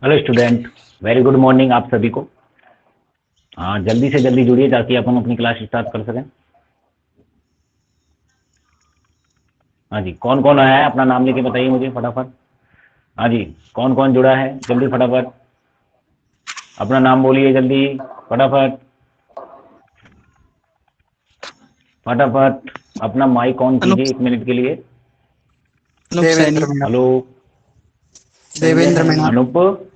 Hello student, very good morning आप सभी को। हाँ, जल्दी से जल्दी जुड़िए ताकि अपन अपनी क्लास स्टार्ट कर सकें। हाँ जी, कौन कौन आया है अपना नाम लेके बताइए मुझे फटाफट। हाँ जी, कौन कौन जुड़ा है जल्दी फटाफट अपना नाम बोलिए जल्दी फटाफट फटाफट। अपना माइक ऑन अनुप कीजिए 1 मिनट के लिए। अनुप सैनी। देवेंद्र मीणा। हेलो। देवेंद्र मीणा। अनुप।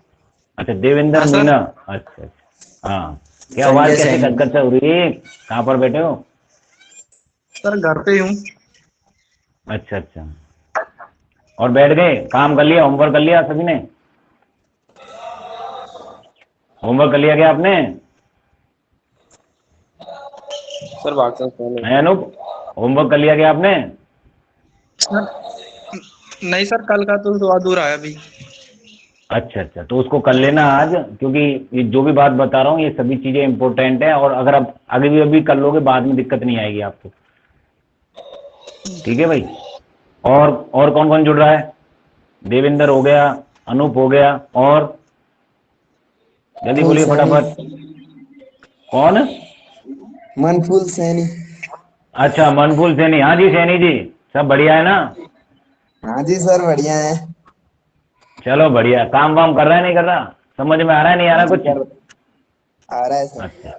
अच्छा, देवेंद्र हाँ सर। मीना। अच्छा अच्छा, हाँ। क्या आवाज़ संजय कैसे सैनी। कटकट से हो रही है? कहाँ पर बैठे हो? सर घर पे हूँ। अच्छा अच्छा, और बैठ गए? काम कर लिया? होमवर्क कर लिया सभी ने? होमवर्क कर लिया क्या आपने? सर भागचंद सोनी। है अनूप, होमवर्क कर लिया क्या आपने? सर नहीं सर, कल का तो अधूरा है अभी। अच्छा अच्छा, तो उसको कर लेना आज, क्योंकि ये जो भी बात बता रहा हूँ ये सभी चीज़ें इंपॉर्टेंट है, और अगर आप आगे भी अभी कर लोगे बाद में दिक्कत नहीं आएगी आपको। ठीक है भाई। और कौन कौन जुड़ रहा है? देवेंद्र हो गया, अनूप हो गया, और जल्दी फूल बोलिए सैनी। फटाफट। कौन? मनफूल सैनी। अच्छा, मनफुल सैनी। हाँ जी सैनी जी, सब बढ़िया है ना? हाँ जी सर, बढ़िया है। चलो बढ़िया। काम वाम कर रहा है नहीं कर रहा? समझ में आ रहा है नहीं आ हाँ रहा जी कुछ? सर, आ रहा है सर। अच्छा,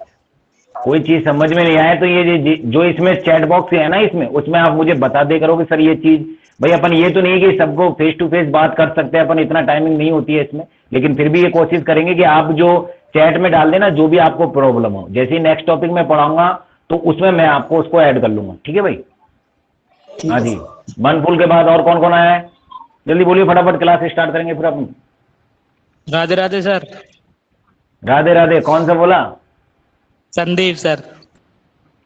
कोई चीज समझ में नहीं आए तो ये जो इसमें चैट बॉक्स है ना, इसमें उसमें आप मुझे बता दे करो कि सर ये चीज। भाई अपन ये तो नहीं है कि सबको फेस टू फेस बात कर सकते हैं, अपन इतना टाइमिंग नहीं होती है इसमें, लेकिन फिर भी ये कोशिश करेंगे कि आप जो चैट में डाल देना जो भी आपको प्रॉब्लम हो, जैसे ही नेक्स्ट टॉपिक में पढ़ाऊंगा तो उसमें मैं आपको उसको ऐड कर लूंगा। ठीक है भाई? ठीक हाँ है जी। सर। मनफुल के बाद और कौन कौन आया है? जल्दी बोलिए फटाफट, क्लास स्टार्ट करेंगे फिर अपन। राधे राधे सर। राधे राधे। कौन सा बोला? संदीप सर।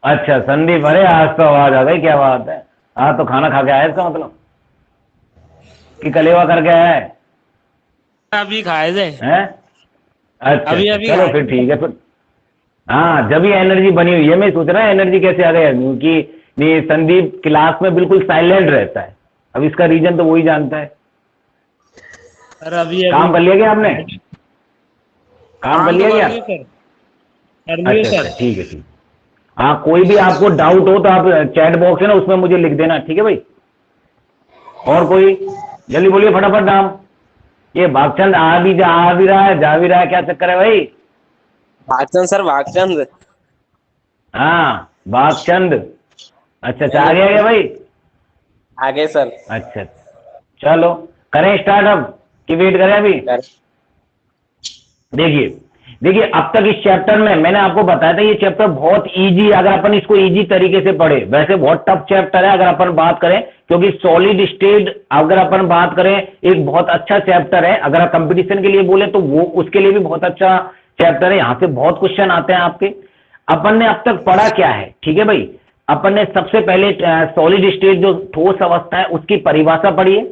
अच्छा संदीप, अरे आज तो आवाज आ गई, क्या बात है। आज तो खाना खा के आया इसका मतलब, कि कलेवा करके आया है? अभी खाए थे। हैं? अच्छा अभी अच्छा, अभी चलो खाए फिर थे ठीक सर। है फिर। हाँ, जब ये एनर्जी बनी हुई है, मैं सोच रहा एनर्जी कैसे आ गई, क्योंकि नहीं, संदीप क्लास में बिल्कुल साइलेंट रहता है। अब इसका रीजन तो वही जानता है। सर अभी अभी काम कर लिया क्या आपने? काम कर काम तो लिया कर क्या? लिए सर। कर लिए अच्छा अच्छा, सर। ठीक है ठीक। हाँ, कोई भी आपको डाउट हो तो आप चैट बॉक्स है ना उसमें मुझे लिख देना। ठीक है भाई? और कोई? जल्दी बोलिए फटाफट नाम। ये भागचंद आ भी रहा है, जा भी रहा है, क्या चक्कर है भाई? भागचंद सर भागचंद। हाँ, भागचंद। अच्छा अच्छा, आ हेलो। गया क्या भाई? आगे सर। अच्छा, चलो करें स्टार्ट अब, कि वेट करें अभी? कर। देखिए देखिए, अब तक इस चैप्टर में मैंने आपको बताया था ये चैप्टर बहुत इजी, अगर अपन इसको इजी तरीके से पढ़े, वैसे बहुत टफ चैप्टर है अगर अपन बात करें, क्योंकि सॉलिड स्टेट अगर अपन बात करें एक बहुत अच्छा चैप्टर है, अगर आप कंपटीशन के लिए बोले तो वो उसके लिए भी बहुत अच्छा चैप्टर है। यहाँ से बहुत क्वेश्चन आते हैं आपके। अपन ने अब तक पढ़ा क्या है? ठीक है भाई, अपन ने सबसे पहले सॉलिड स्टेट जो ठोस अवस्था है उसकी परिभाषा पढ़ी है,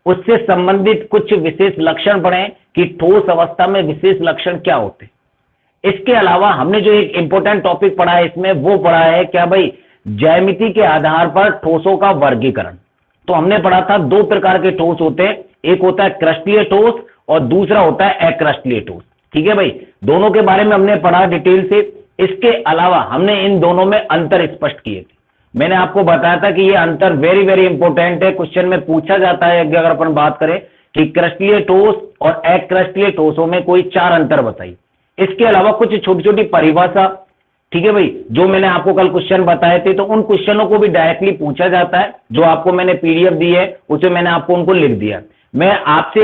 उससे संबंधित कुछ विशेष लक्षण पढ़े कि ठोस अवस्था में विशेष लक्षण क्या होते हैं। इसके अलावा हमने जो एक इंपॉर्टेंट टॉपिक पढ़ा है इसमें, वो पढ़ा है क्या भाई? ज्यामिति के आधार पर ठोसों का वर्गीकरण। तो हमने पढ़ा था दो प्रकार के ठोस होते हैं, एक होता है क्रस्टीय ठोस और दूसरा होता है अक्रस्टीय ठोस। ठीक है भाई? दोनों के बारे में हमने पढ़ा डिटेल से। इसके अलावा हमने इन दोनों में अंतर स्पष्ट किए थे। मैंने आपको बताया था कि ये अंतर वेरी वेरी इंपॉर्टेंट है, क्वेश्चन में पूछा जाता है अगर अपन बात करें कि क्रस्टीय ठोस और अक्रस्टीय ठोसों में कोई 4 अंतर बताइए। इसके अलावा कुछ छोटी छोटी परिभाषा। ठीक है भाई? जो मैंने आपको कल क्वेश्चन बताए थे तो उन क्वेश्चनों को भी डायरेक्टली पूछा जाता है, जो आपको मैंने पीडीएफ दी है उसे मैंने आपको उनको लिख दिया। मैं आपसे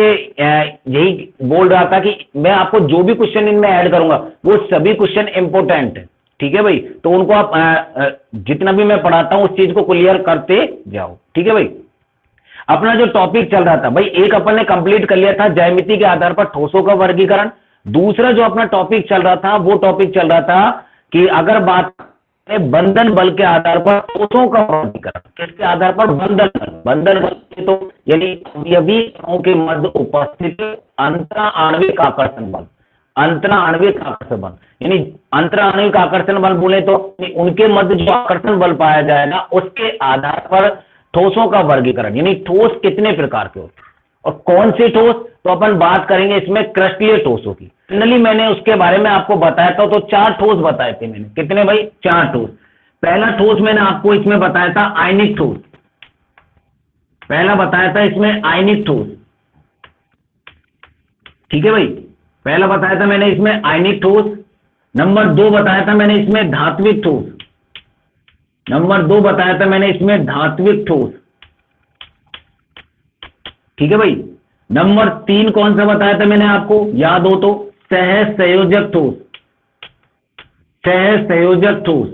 यही बोल रहा था कि मैं आपको जो भी क्वेश्चन इनमें ऐड करूंगा वो सभी क्वेश्चन इंपॉर्टेंट है। ठीक है भाई? तो उनको आप जितना भी मैं पढ़ाता हूं उस चीज को क्लियर करते जाओ। ठीक है भाई? अपना जो टॉपिक चल रहा था भाई, एक अपन ने कंप्लीट कर लिया था ज्यामिति के आधार पर ठोसों का वर्गीकरण। दूसरा जो अपना टॉपिक चल रहा था वो टॉपिक चल रहा था कि अगर बात करें बंधन बल के आधार पर ठोसों का वर्गीकरण, किसके आधार पर? बंधन बल। बंधन बल से तो यानी अवयवी कणों के मध्य उपस्थित अंतरा आणविक आकर्षण बल। अंतरा आणविक आकर्षण बल यानी अंतरा आणविक आकर्षण बल बोले तो उनके मध्य जो आकर्षण बल पाया जाएगा उसके आधार पर ठोसों का वर्गीकरण, यानी ठोस कितने प्रकार के होते हैं और कौन से ठोस तो अपन बात करेंगे इसमें क्रस्टलीय ठोसों की। जनरली मैंने उसके बारे में आपको बताया था, तो 4 ठोस बताए थे मैंने। कितने भाई? 4 ठोस। पहला ठोस मैंने आपको इसमें बताया था आयनिक ठोस, पहला बताया था इसमें आयनिक ठोस, ठीक है भाई, पहला बताया था मैंने इसमें आयनिक ठोस। नंबर 2 बताया था मैंने इसमें धात्विक ठोस, नंबर 2 बताया था मैंने इसमें धात्विक ठोस, ठीक है भाई। नंबर 3 कौन सा बताया था मैंने आपको, याद हो तो, सहज संयोजक ठोस, सहज संयोजक ठोस।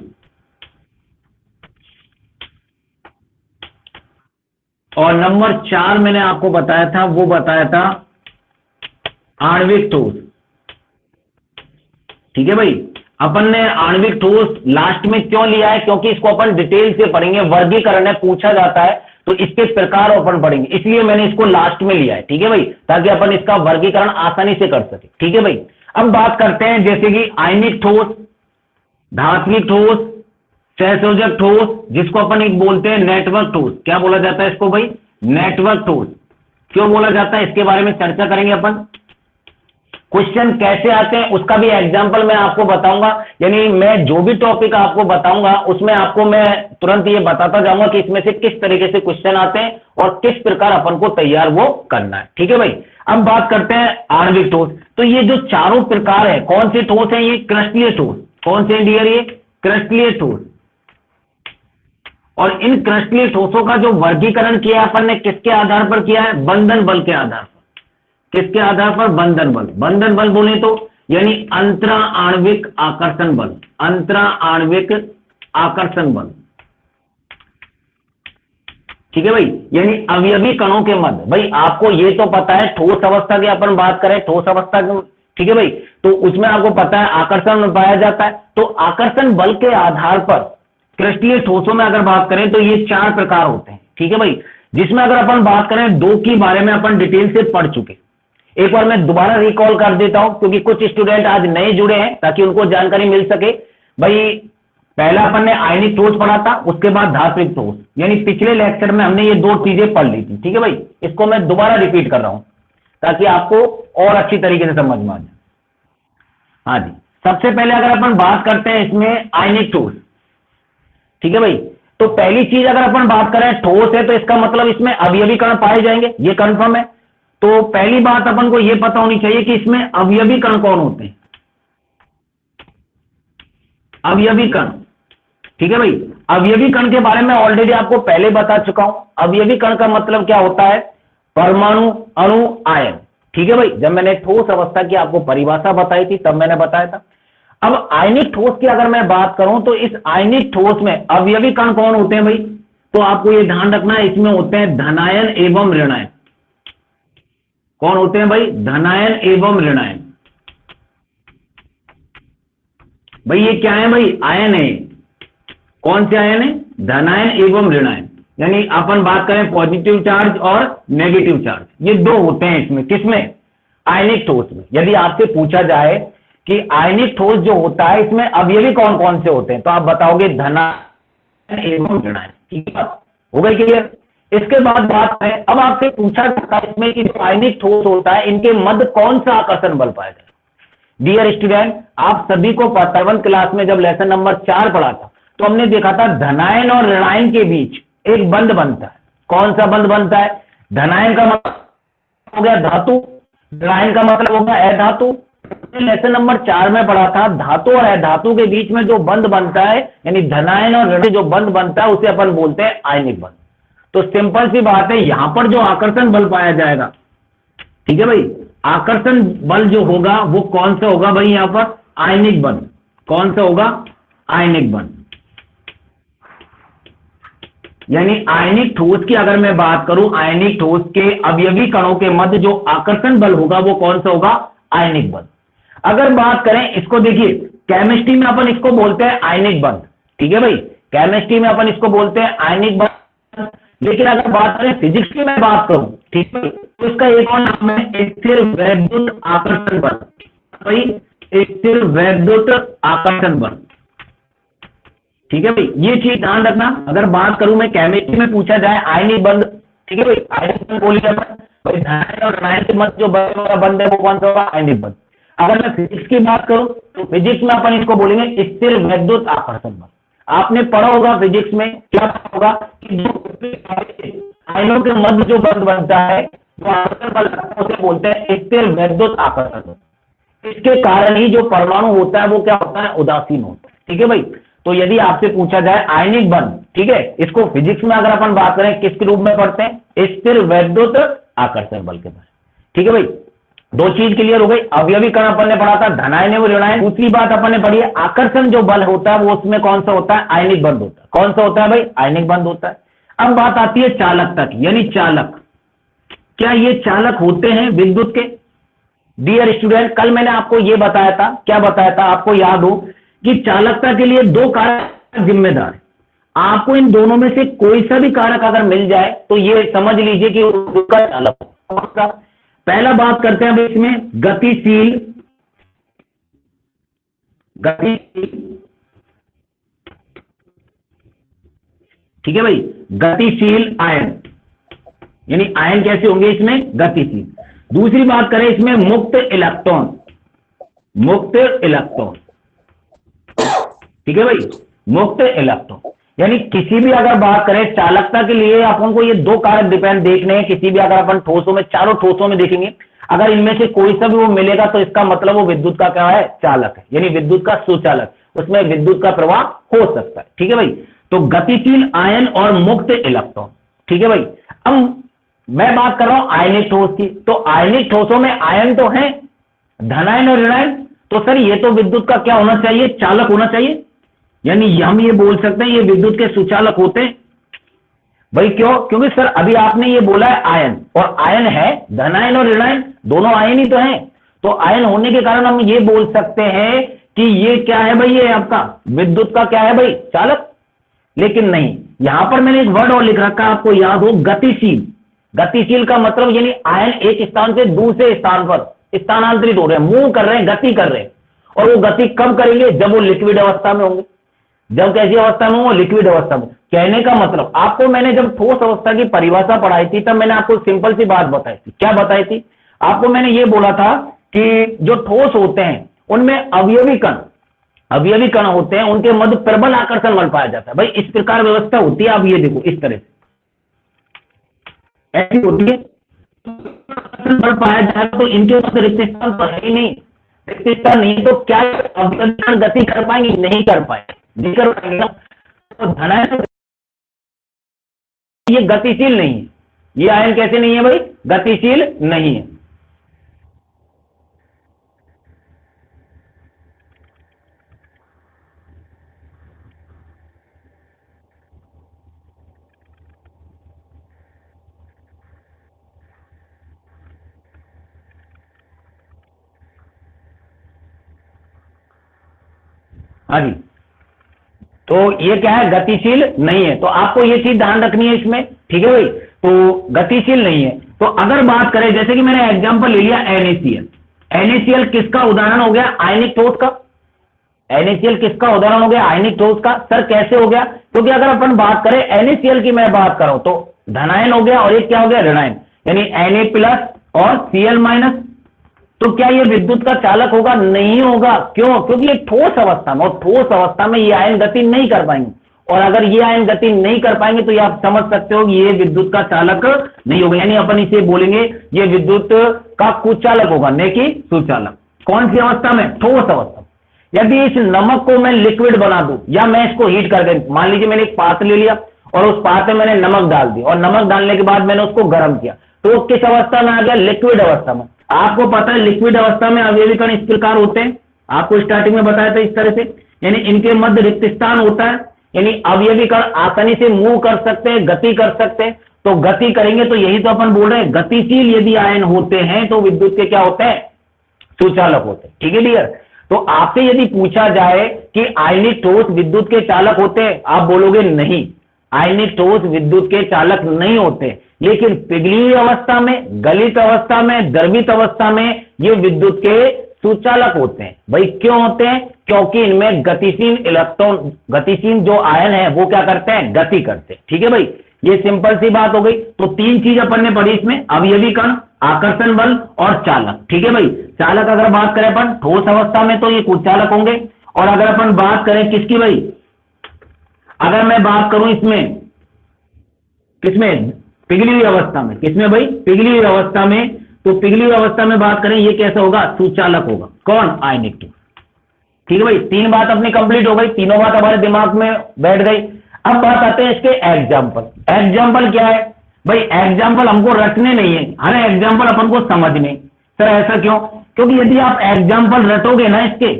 और नंबर 4 मैंने आपको बताया था, वो बताया था आणविक ठोस, ठीक है भाई। अपन ने आणविक ठोस लास्ट में क्यों लिया है? क्योंकि इसको अपन डिटेल से पढ़ेंगे, वर्गीकरण है, पूछा जाता है तो इसके प्रकार अपन पढ़ेंगे, इसलिए मैंने इसको लास्ट में लिया है, ठीक है भाई, ताकि अपन इसका वर्गीकरण आसानी से कर सके, ठीक है भाई। अब बात करते हैं जैसे कि आयनिक ठोस, धात्विक ठोस, सहसंयोजक ठोस, जिसको अपन एक बोलते हैं नेटवर्क ठोस। क्या बोला जाता है इसको भाई? नेटवर्क ठोस। क्यों बोला जाता है इसके बारे में चर्चा करेंगे अपन। क्वेश्चन कैसे आते हैं उसका भी एग्जांपल मैं आपको बताऊंगा, यानी मैं जो भी टॉपिक आपको बताऊंगा उसमें आपको मैं तुरंत ये बताता जाऊंगा कि इसमें से किस तरीके से क्वेश्चन आते हैं और किस प्रकार अपन को तैयार वो करना है, ठीक है भाई। अब बात करते हैं आणविक ठोस। तो ये जो चारों प्रकार है, कौन से ठोस है? ये क्रस्टलीय ठोस। कौन से डियर? ये क्रस्टलीय ठोस। और इन क्रस्टलीय ठोसों का जो वर्गीकरण किया अपन ने किसके आधार पर किया है? बंधन बल के आधार पर। किसके आधार पर? बंधन बल। बंधन बल बोले तो यानी अंतरा आणविक आकर्षण बल, अंतरा आणविक आकर्षण बल, ठीक है भाई, यानी अवयवी कणों के मध्य। भाई आपको ये तो पता है ठोस अवस्था की अपन बात करें, ठोस अवस्था की, ठीक है भाई, तो उसमें आपको पता है आकर्षण पाया जाता है। तो आकर्षण बल के आधार पर क्रिस्टलीय ठोसों में अगर बात करें तो ये 4 प्रकार होते हैं, ठीक है भाई, जिसमें अगर अपन बात करें 2 के बारे में अपन डिटेल से पढ़ चुके। एक बार मैं दोबारा रिकॉल कर देता हूं क्योंकि कुछ स्टूडेंट आज नए जुड़े हैं ताकि उनको जानकारी मिल सके। भाई पहला अपन ने आयनिक ठोस पढ़ा था, उसके बाद धात्विक ठोस, यानी पिछले लेक्चर में हमने ये 2 चीजें पढ़ ली थी, ठीक है भाई। इसको मैं दोबारा रिपीट कर रहा हूं ताकि आपको और अच्छी तरीके से समझ में आ जाए। हाँ जी, सबसे पहले अगर अपन बात करते हैं इसमें आयनिक ठोस, ठीक है भाई, तो पहली चीज अगर अपन बात करें ठोस है तो इसका मतलब इसमें अवयवी कण पाए जाएंगे, ये कंफर्म है। तो पहली बात अपन को यह पता होनी चाहिए कि इसमें अवयवी कण कौन होते हैं। अवयवी कण, ठीक है भाई, अवयवी कण के बारे में ऑलरेडी आपको पहले बता चुका हूं। अवयवी कण का मतलब क्या होता है? परमाणु, अणु, आयन, ठीक है भाई। जब मैंने ठोस अवस्था की आपको परिभाषा बताई थी तब मैंने बताया था। अब आयनिक ठोस की अगर मैं बात करूं तो इस आयनिक ठोस में अवयवी कण कौन होते हैं भाई? तो आपको यह ध्यान रखना है, इसमें होते हैं धनायन एवं ऋणायन। कौन होते हैं भाई? धनायन एवं ऋणायन। भाई ये क्या है भाई? आयन है। कौन से आयन है? धनायन एवं ऋणायन, यानी अपन बात करें पॉजिटिव चार्ज और नेगेटिव चार्ज, ये 2 होते हैं इसमें। किसमें? आयनिक ठोस में। यदि आपसे पूछा जाए कि आयनिक ठोस जो होता है इसमें अवयवी कौन कौन से होते हैं तो आप बताओगे धनायन एवं ऋणायन, ठीक है, हो गई क्लियर। इसके बाद बात करें, अब आपसे पूछा जाता है इसमें कि जो आयनिक ठोस होता है इनके मध्य कौन सा आकर्षण बल पाया जाए। डियर स्टूडेंट, आप सभी को 7th क्लास में जब लेसन नंबर 4 पढ़ा था तो हमने देखा था धनायन और ऋणायन के बीच एक बंध बनता है। कौन सा बंध बनता है? धनायन का मतलब हो गया धातु, ऋणायन का मतलब हो गया अधातु। लेसन नंबर 4 में पढ़ा था धातु और अधातु के बीच में जो बंध बनता है, यानी धनायन और ऋणायन जो बंध बनता है उसे अपन बोलते हैं आयनिक बंध। तो सिंपल सी बात है, यहां पर जो आकर्षण बल पाया जाएगा, ठीक है भाई, आकर्षण बल जो होगा वो कौन सा होगा भाई? यहां पर आयनिक बल। कौन सा होगा? आयनिक बल। यानी आयनिक ठोस की अगर मैं बात करूं, आयनिक ठोस के अवयवी कणों के मध्य जो आकर्षण बल होगा वो कौन सा होगा? आयनिक बल। अगर बात करें इसको, देखिए केमिस्ट्री में अपन इसको बोलते हैं आयनिक बंध, ठीक है भाई, केमिस्ट्री में अपन इसको बोलते हैं आयनिक बंध। लेकिन अगर बात करें फिजिक्स की मैं बात करूं, ठीक है, तो इसका एक और नाम है स्थिर वैद्युत आकर्षण बल। भाई स्थिर वैद्युत आकर्षण बल, ठीक है भाई, ये चीज ध्यान रखना। अगर बात करूं मैं केमिस्ट्री में पूछा जाए आयनिक बंध, ठीक है भाई, आयनिक बंध बोलिए अपन, भाई धनायन और ऋणायन के मध्य जो बंध है वो कौन सा होगा? आयनिक बंध। अगर मैं फिजिक्स की बात करूं तो फिजिक्स में अपन इसको बोलेंगे स्थिर वैद्युत आकर्षण बल। आपने पढ़ा होगा फिजिक्स में, क्या पढ़ा होगा कि जो आयनों के मध्य जो बंध बनता है, जो आकर्षण बल लगता है, उसे बोलते हैं स्थिर वैद्युत आकर्षण बल। इसके कारण ही जो परमाणु होता है वो क्या होता है? उदासीन होता है। ठीक है भाई। तो यदि आपसे पूछा जाए आयनिक बंध, ठीक है, इसको फिजिक्स में अगर अपन बात करें किसके रूप में पढ़ते हैं? स्थिर वैद्युत आकर्षण बल के बारे। ठीक है भाई, दो चीज क्लियर हो गई। अवयवी कण अपन ने पढ़ा था, धनायन और ऋणायन। दूसरी बात अपन ने पढ़ी है आकर्षण जो बल होता है वो उसमें कौन सा होता है? आयनिक बंध होता है। कौन सा होता है भाई? आयनिक बंध होता है। अब बात आती है चालकता की, यानी चालक। क्या ये चालक होते हैं विद्युत के? डियर स्टूडेंट, कल मैंने आपको ये बताया था, क्या बताया था? आपको याद हो कि चालकता के लिए दो कारक जिम्मेदार है। आपको इन दोनों में से कोई सा भी कारक अगर मिल जाए तो ये समझ लीजिए कि उसका चालक होगा। पहला बात करते हैं इसमें गतिशील, ठीक है भाई, गतिशील आयन, यानी आयन कैसे होंगे इसमें? गतिशील। दूसरी बात करें इसमें मुक्त इलेक्ट्रॉन, मुक्त इलेक्ट्रॉन, ठीक है भाई, मुक्त इलेक्ट्रॉन। यानी किसी भी अगर बात करें चालकता के लिए अपन को ये दो कारक डिपेंड देखने हैं। किसी भी अगर अपन ठोसों में, चारों ठोसों में देखेंगे, अगर इनमें से कोई सा भी वो मिलेगा तो इसका मतलब वो विद्युत का क्या है? चालक है, यानी विद्युत का सुचालक, उसमें विद्युत का प्रवाह हो सकता है। ठीक है भाई। तो गतिशील आयन और मुक्त इलेक्ट्रॉन, ठीक है भाई। अब मैं बात कर रहा हूं आयनिक ठोस की, तो आयनिक ठोसों में आयन तो है, धनायन और ऋणायन। तो सर ये तो विद्युत का क्या होना चाहिए? चालक होना चाहिए। यानी हम ये बोल सकते हैं ये विद्युत के सुचालक होते हैं भाई। क्यों? क्योंकि सर अभी आपने ये बोला है आयन, और आयन है धनायन और ऋणायन, दोनों आयन ही तो हैं। तो आयन होने के कारण हम ये बोल सकते हैं कि ये क्या है भाई? ये आपका विद्युत का क्या है भाई? चालक। लेकिन नहीं, यहां पर मैंने एक वर्ड और लिख रखा है, आपको याद हो, गतिशील। गतिशील का मतलब यानी आयन एक स्थान से दूसरे स्थान पर स्थानांतरित हो रहे हैं, मूव कर रहे हैं, गति कर रहे हैं। और वो गति कब करेंगे? जब वो लिक्विड अवस्था में होंगे। जब कैसी अवस्था में? वो लिक्विड अवस्था में। कहने का मतलब, आपको मैंने जब ठोस अवस्था की परिभाषा पढ़ाई थी तब मैंने आपको सिंपल सी बात बताई थी। क्या बताई थी? आपको मैंने ये बोला था कि जो ठोस होते हैं उनमें अवयवी कण होते हैं, उनके मध्य प्रबल आकर्षण बल पाया जाता है भाई। इस प्रकार व्यवस्था होती है। आप ये देखो, इस तरह से ऐसी होती है, बल पाया जाएगा तो इनके मध्य रिक्त स्थान तो है ही नहीं। रिक्त स्थान नहीं तो क्या अवयवी कण गति कर पाएंगे? नहीं कर पाएंगे, नहीं कर पाएंगे। तो धनायन ये गतिशील नहीं है। ये आयन कैसे नहीं है भाई? गतिशील नहीं है। हाँ जी, तो ये क्या है? गतिशील नहीं है। तो आपको ये चीज ध्यान रखनी है इसमें, ठीक है भाई। तो गतिशील नहीं है। तो अगर बात करें, जैसे कि मैंने एग्जांपल ले लिया NaCl। NaCl किसका उदाहरण हो गया? आयनिक ठोस का। NaCl किसका उदाहरण हो गया? आयनिक ठोस का। सर कैसे हो गया? क्योंकि अगर अपन बात करें NaCl की, मैं बात करूं तो धनायन हो गया और एक क्या हो गया? ऋणायन, यानी Na+ और Cl-। तो क्या ये विद्युत का चालक होगा? नहीं होगा। क्यों? क्योंकि ये ठोस अवस्था में, और ठोस अवस्था में ये आयन गति नहीं कर पाएंगे। और अगर ये आयन गति नहीं कर पाएंगे तो ये आप समझ सकते हो कि ये विद्युत का चालक नहीं होगा। यानी अपन इसे बोलेंगे ये विद्युत का कुचालक होगा, न कि सुचालक। कौन सी अवस्था में? ठोस अवस्था। यदि इस नमक को मैं लिक्विड बना दूं, या मैं इसको हीट कर दूं, मान लीजिए मैंने एक पात्र ले लिया और उस पात्र में मैंने नमक डाल दी, और नमक डालने के बाद मैंने उसको गर्म किया, तो वो किस अवस्था में आ गया? लिक्विड अवस्था में। आपको पता है लिक्विड अवस्था में अवयवी कण इस प्रकार होते हैं, आपको स्टार्टिंग में बताया था इस तरह से, यानी इनके मध्य रिक्त स्थान होता है, यानी अवयवी कण आसानी से मूव कर सकते हैं, गति कर सकते हैं। तो गति करेंगे तो यही तो अपन बोल रहे हैं, गतिशील यदि आयन होते हैं तो विद्युत के क्या होते हैं? सुचालक होते हैं। ठीक है डियर। तो आपसे यदि पूछा जाए कि आयनिक ठोस विद्युत के चालक होते हैं, आप बोलोगे नहीं, आयनिक ठोस विद्युत के चालक नहीं होते। लेकिन पिघली हुई अवस्था में, गलित अवस्था में, द्रवित अवस्था में ये विद्युत के सुचालक होते हैं। भाई क्यों होते हैं? क्योंकि इनमें गतिशील इलेक्ट्रॉन, गतिशील जो आयन है वो क्या करते हैं? गति करते हैं। ठीक है भाई, ये सिंपल सी बात हो गई। तो तीन चीज अपन ने पढ़ी इसमें, अवयवी कण, आकर्षण बल और चालक। ठीक है भाई, चालक अगर बात करें अपन ठोस अवस्था में तो ये कुचालक होंगे, और अगर अपन बात करें किसकी भाई, अगर मैं बात करूं इसमें किसमें, पिघली हुई अवस्था में, किसमें भाई, पिघली हुई अवस्था में, तो पिघली हुई अवस्था में बात करें ये कैसा होगा, सुचालक होगा। कौन, आयनिक ठोस। ठीक है भाई, तीन बात अपनी कंप्लीट हो गई, तीनों बात हमारे दिमाग में बैठ गई। अब बात आते हैं इसके एग्जाम्पल। एग्जाम्पल क्या है भाई, एग्जाम्पल हमको रटने नहीं है, हर एग्जाम्पल अपन को समझने। सर ऐसा क्यों, क्योंकि यदि आप एग्जाम्पल रटोगे ना इसके,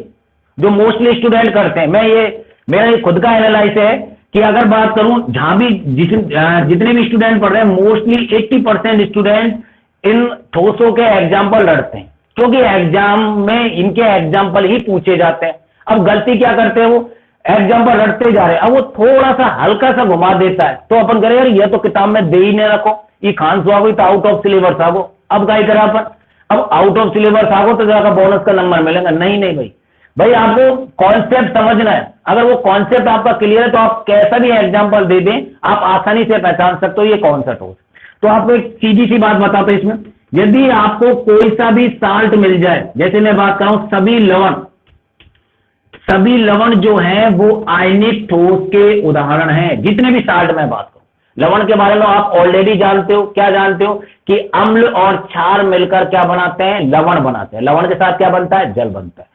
जो मोस्टली स्टूडेंट करते हैं, मैं ये मेरा ये खुद का एनालाइज है कि अगर बात करूं जहां भी जितने भी स्टूडेंट पढ़ रहे हैं, मोस्टली 80% स्टूडेंट इन ठोसों के एग्जाम्पल रटते हैं, क्योंकि एग्जाम में इनके एग्जाम्पल ही पूछे जाते हैं। अब गलती क्या करते हैं, वो एग्जाम्पल रटते जा रहे हैं, अब वो थोड़ा सा हल्का सा घुमा देता है, तो अपन करें यार ये तो किताब में दे ही नहीं रखो, ये खान सुहागी तो आउट ऑफ सिलेबस आगो, अब क्या करें अपन, अब आउट ऑफ सिलेबस आगो तो जाकर बोनस का नंबर मिलेगा। नहीं नहीं भाई, भाई आपको कॉन्सेप्ट समझना है, अगर वो कॉन्सेप्ट आपका क्लियर है तो आप कैसा भी एग्जाम्पल दे दें, आप आसानी से पहचान सकते हो ये कौन सा ठोस। तो आपको एक सीधी सी बात बताते हैं इसमें, यदि आपको कोई सा भी साल्ट मिल जाए, जैसे मैं बात कर रहा हूं सभी लवण जो है वो आयनिक ठोस के उदाहरण हैं, जितने भी साल्ट मैं बात करूं। लवण के बारे में आप ऑलरेडी जानते हो, क्या जानते हो कि अम्ल और क्षार मिलकर क्या बनाते हैं, लवण बनाते हैं। लवण के साथ क्या बनता है, जल बनता है।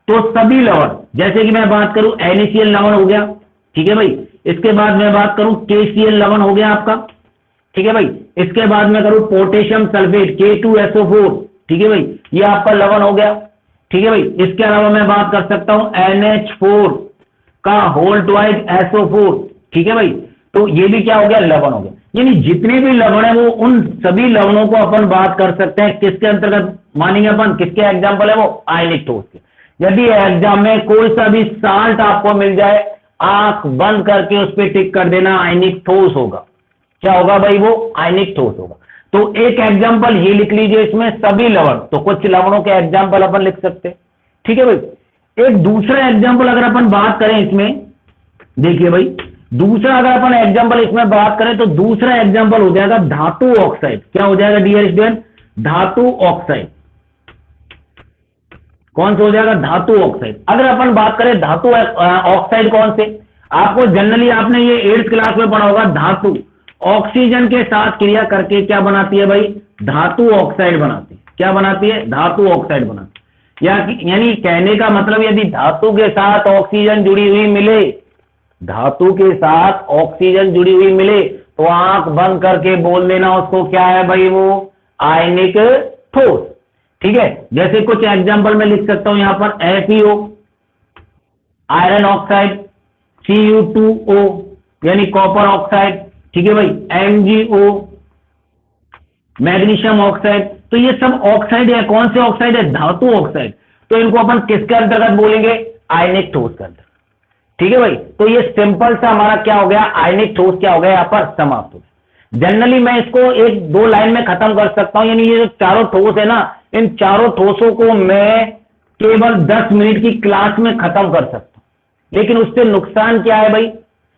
तो सभी लवण, जैसे कि मैं बात करूं NaCl लवण हो गया, ठीक है भाई, इसके बाद मैं बात करूं KCl लवण हो गया आपका, ठीक है भाई, इसके बाद मैं करूं पोटेशियम सल्फेट K2SO4, ठीक है भाई, ये आपका लवण हो गया। ठीक है भाई, इसके अलावा मैं बात कर सकता हूं NH4 का होल ट्वाइस SO4, ठीक है भाई, तो ये भी क्या हो गया, लवण हो गया। यानी जितने भी लवण है वो उन सभी लवणों को अपन बात कर सकते हैं, किसके अंतर्गत मानेंगे अपन, किसके एग्जाम्पल है वो, आयनिक ठोस के। यदि एग्जाम में कोई सा भी साल्ट आपको मिल जाए, आंख बंद करके उस पर टिक कर देना, आयनिक ठोस होगा। क्या होगा भाई, वो आयनिक ठोस होगा। तो एक एग्जाम्पल ये लिख लीजिए इसमें, सभी लवण, तो कुछ लवणों के एग्जाम्पल अपन लिख सकते हैं। ठीक है भाई, एक दूसरा एग्जाम्पल अगर अपन बात करें इसमें, देखिए भाई, दूसरा अगर अपन एग्जाम्पल इसमें बात करें तो दूसरा एग्जाम्पल हो जाएगा धातु ऑक्साइड। क्या हो जाएगा डियर स्टूडेंट, धातु ऑक्साइड। कौन सा हो जाएगा, धातु ऑक्साइड। अगर अपन बात करें धातु ऑक्साइड कौन से, आपको जनरली आपने ये 8th क्लास में पढ़ा होगा, धातु ऑक्सीजन के साथ क्रिया करके क्या बनाती है भाई, धातु ऑक्साइड बनाती है। क्या बनाती है, धातु ऑक्साइड बनाती है। यानी कहने का मतलब यदि धातु के साथ ऑक्सीजन जुड़ी हुई मिले, धातु के साथ ऑक्सीजन जुड़ी हुई मिले, तो आंख बंद करके बोल देना उसको क्या है भाई, वो आयनिक ठोस। ठीक है, जैसे कुछ एग्जाम्पल में लिख सकता हूं यहां पर, FeO आयरन ऑक्साइड, Cu2O यानी कॉपर ऑक्साइड, ठीक है भाई, MgO मैग्नीशियम ऑक्साइड। तो ये सब ऑक्साइड है, कौन से ऑक्साइड है, धातु ऑक्साइड। तो इनको अपन किसके अंतर्गत बोलेंगे, आयनिक ठोस के अंतर्गत। ठीक है भाई, तो ये सिंपल सा हमारा क्या हो गया, आयनिक ठोस क्या हो गया, यहां पर समाप्त हो गया। जनरली मैं इसको 1-2 लाइन में खत्म कर सकता हूं, यानी ये जो चारों ठोस है ना, इन चारों ठोसों को मैं केवल 10 मिनट की क्लास में खत्म कर सकता हूं। लेकिन उससे नुकसान क्या है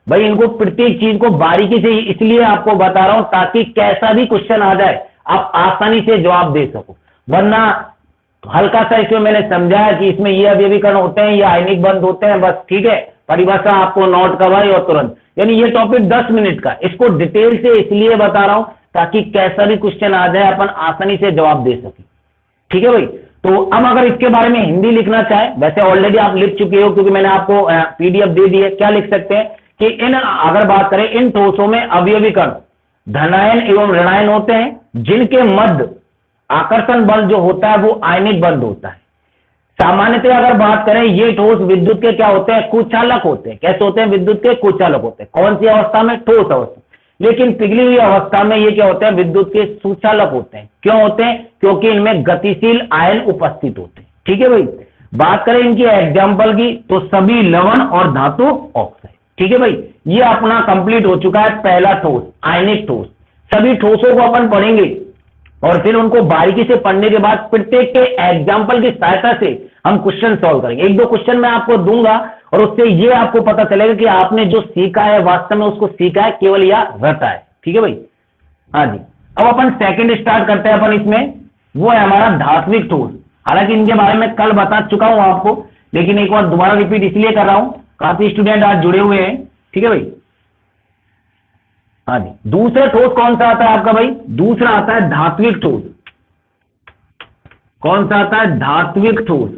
भाई इनको प्रत्येक चीज को बारीकी से इसलिए आपको बता रहा हूं ताकि कैसा भी क्वेश्चन आ जाए आप आसानी से जवाब दे सको। वरना हल्का सा इसमें मैंने समझाया कि इसमें ये अभिकरण होते हैं, ये आयनिक बंध होते हैं, बस ठीक है, परिभाषा आपको नोट करवाई और तुरंत, यानी ये टॉपिक 10 मिनट का, इसको डिटेल से इसलिए बता रहा हूं ताकि कैसा भी क्वेश्चन आ जाए अपन आसानी से जवाब दे सके। ठीक है भाई, तो अब अगर इसके बारे में हिंदी लिखना चाहे, वैसे ऑलरेडी आप लिख चुके हो क्योंकि मैंने आपको PDF दे दी है। क्या लिख सकते हैं कि अगर बात करें इन ठोसों में अवयवी कण धनायन एवं ऋणायन होते हैं, जिनके मध्य आकर्षण बल जो होता है वो आयनिक बंध होता है। सामान्यतः अगर बात करें ये ठोस विद्युत के क्या होते हैं, कुचालक होते हैं। कैसे होते हैं, विद्युत के कुचालक होते हैं। कौन सी अवस्था में, ठोस अवस्था। लेकिन पिघली हुई अवस्था में ये क्या होते हैं, विद्युत के सुचालक होते हैं। क्यों होते हैं, क्योंकि इनमें गतिशील आयन उपस्थित होते हैं। ठीक है भाई, बात करें इनकी एग्जाम्पल की तो सभी लवण और धातु ऑक्साइड। ठीक है भाई, ये अपना कंप्लीट हो चुका है पहला ठोस, आयनिक ठोस। सभी ठोसों को अपन पढ़ेंगे और फिर उनको बारीकी से पढ़ने के बाद प्रत्येक के एग्जाम्पल की सहायता से हम क्वेश्चन सॉल्व करेंगे। 1-2 क्वेश्चन मैं आपको दूंगा और उससे ये आपको पता चलेगा कि आपने जो सीखा है वास्तव में उसको सीखा है केवल या रटा है। ठीक है भाई। हाँ जी, अब अपन सेकंड स्टार्ट करते हैं अपन इसमें, वो है हमारा धात्विक ठोस। हालांकि इनके बारे में कल बता चुका हूं आपको, लेकिन एक बार दोबारा रिपीट इसलिए कर रहा हूं, काफी स्टूडेंट आज जुड़े हुए हैं, ठीक है भाई। हाँ जी, दूसरा ठोस कौन सा आता है आपका भाई? दूसरा आता है धात्विक ठोस। कौन सा आता है? धात्विक ठोस।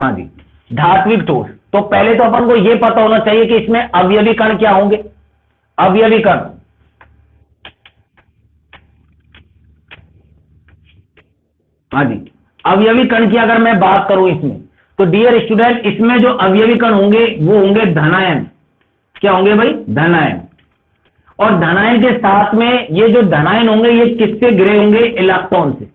हाँ जी, धात्विक ठोस। तो पहले तो अपन को यह पता होना चाहिए कि इसमें अवयवी कण क्या होंगे। अवयवी कण, हाँ जी, अवयवी कण की अगर मैं बात करूं इसमें, तो डियर स्टूडेंट इसमें जो अवयवी कण होंगे वो होंगे धनायन। क्या होंगे भाई? धनायन। और धनायन के साथ में ये जो धनायन होंगे ये किससे घिरे होंगे? इलेक्ट्रॉन से।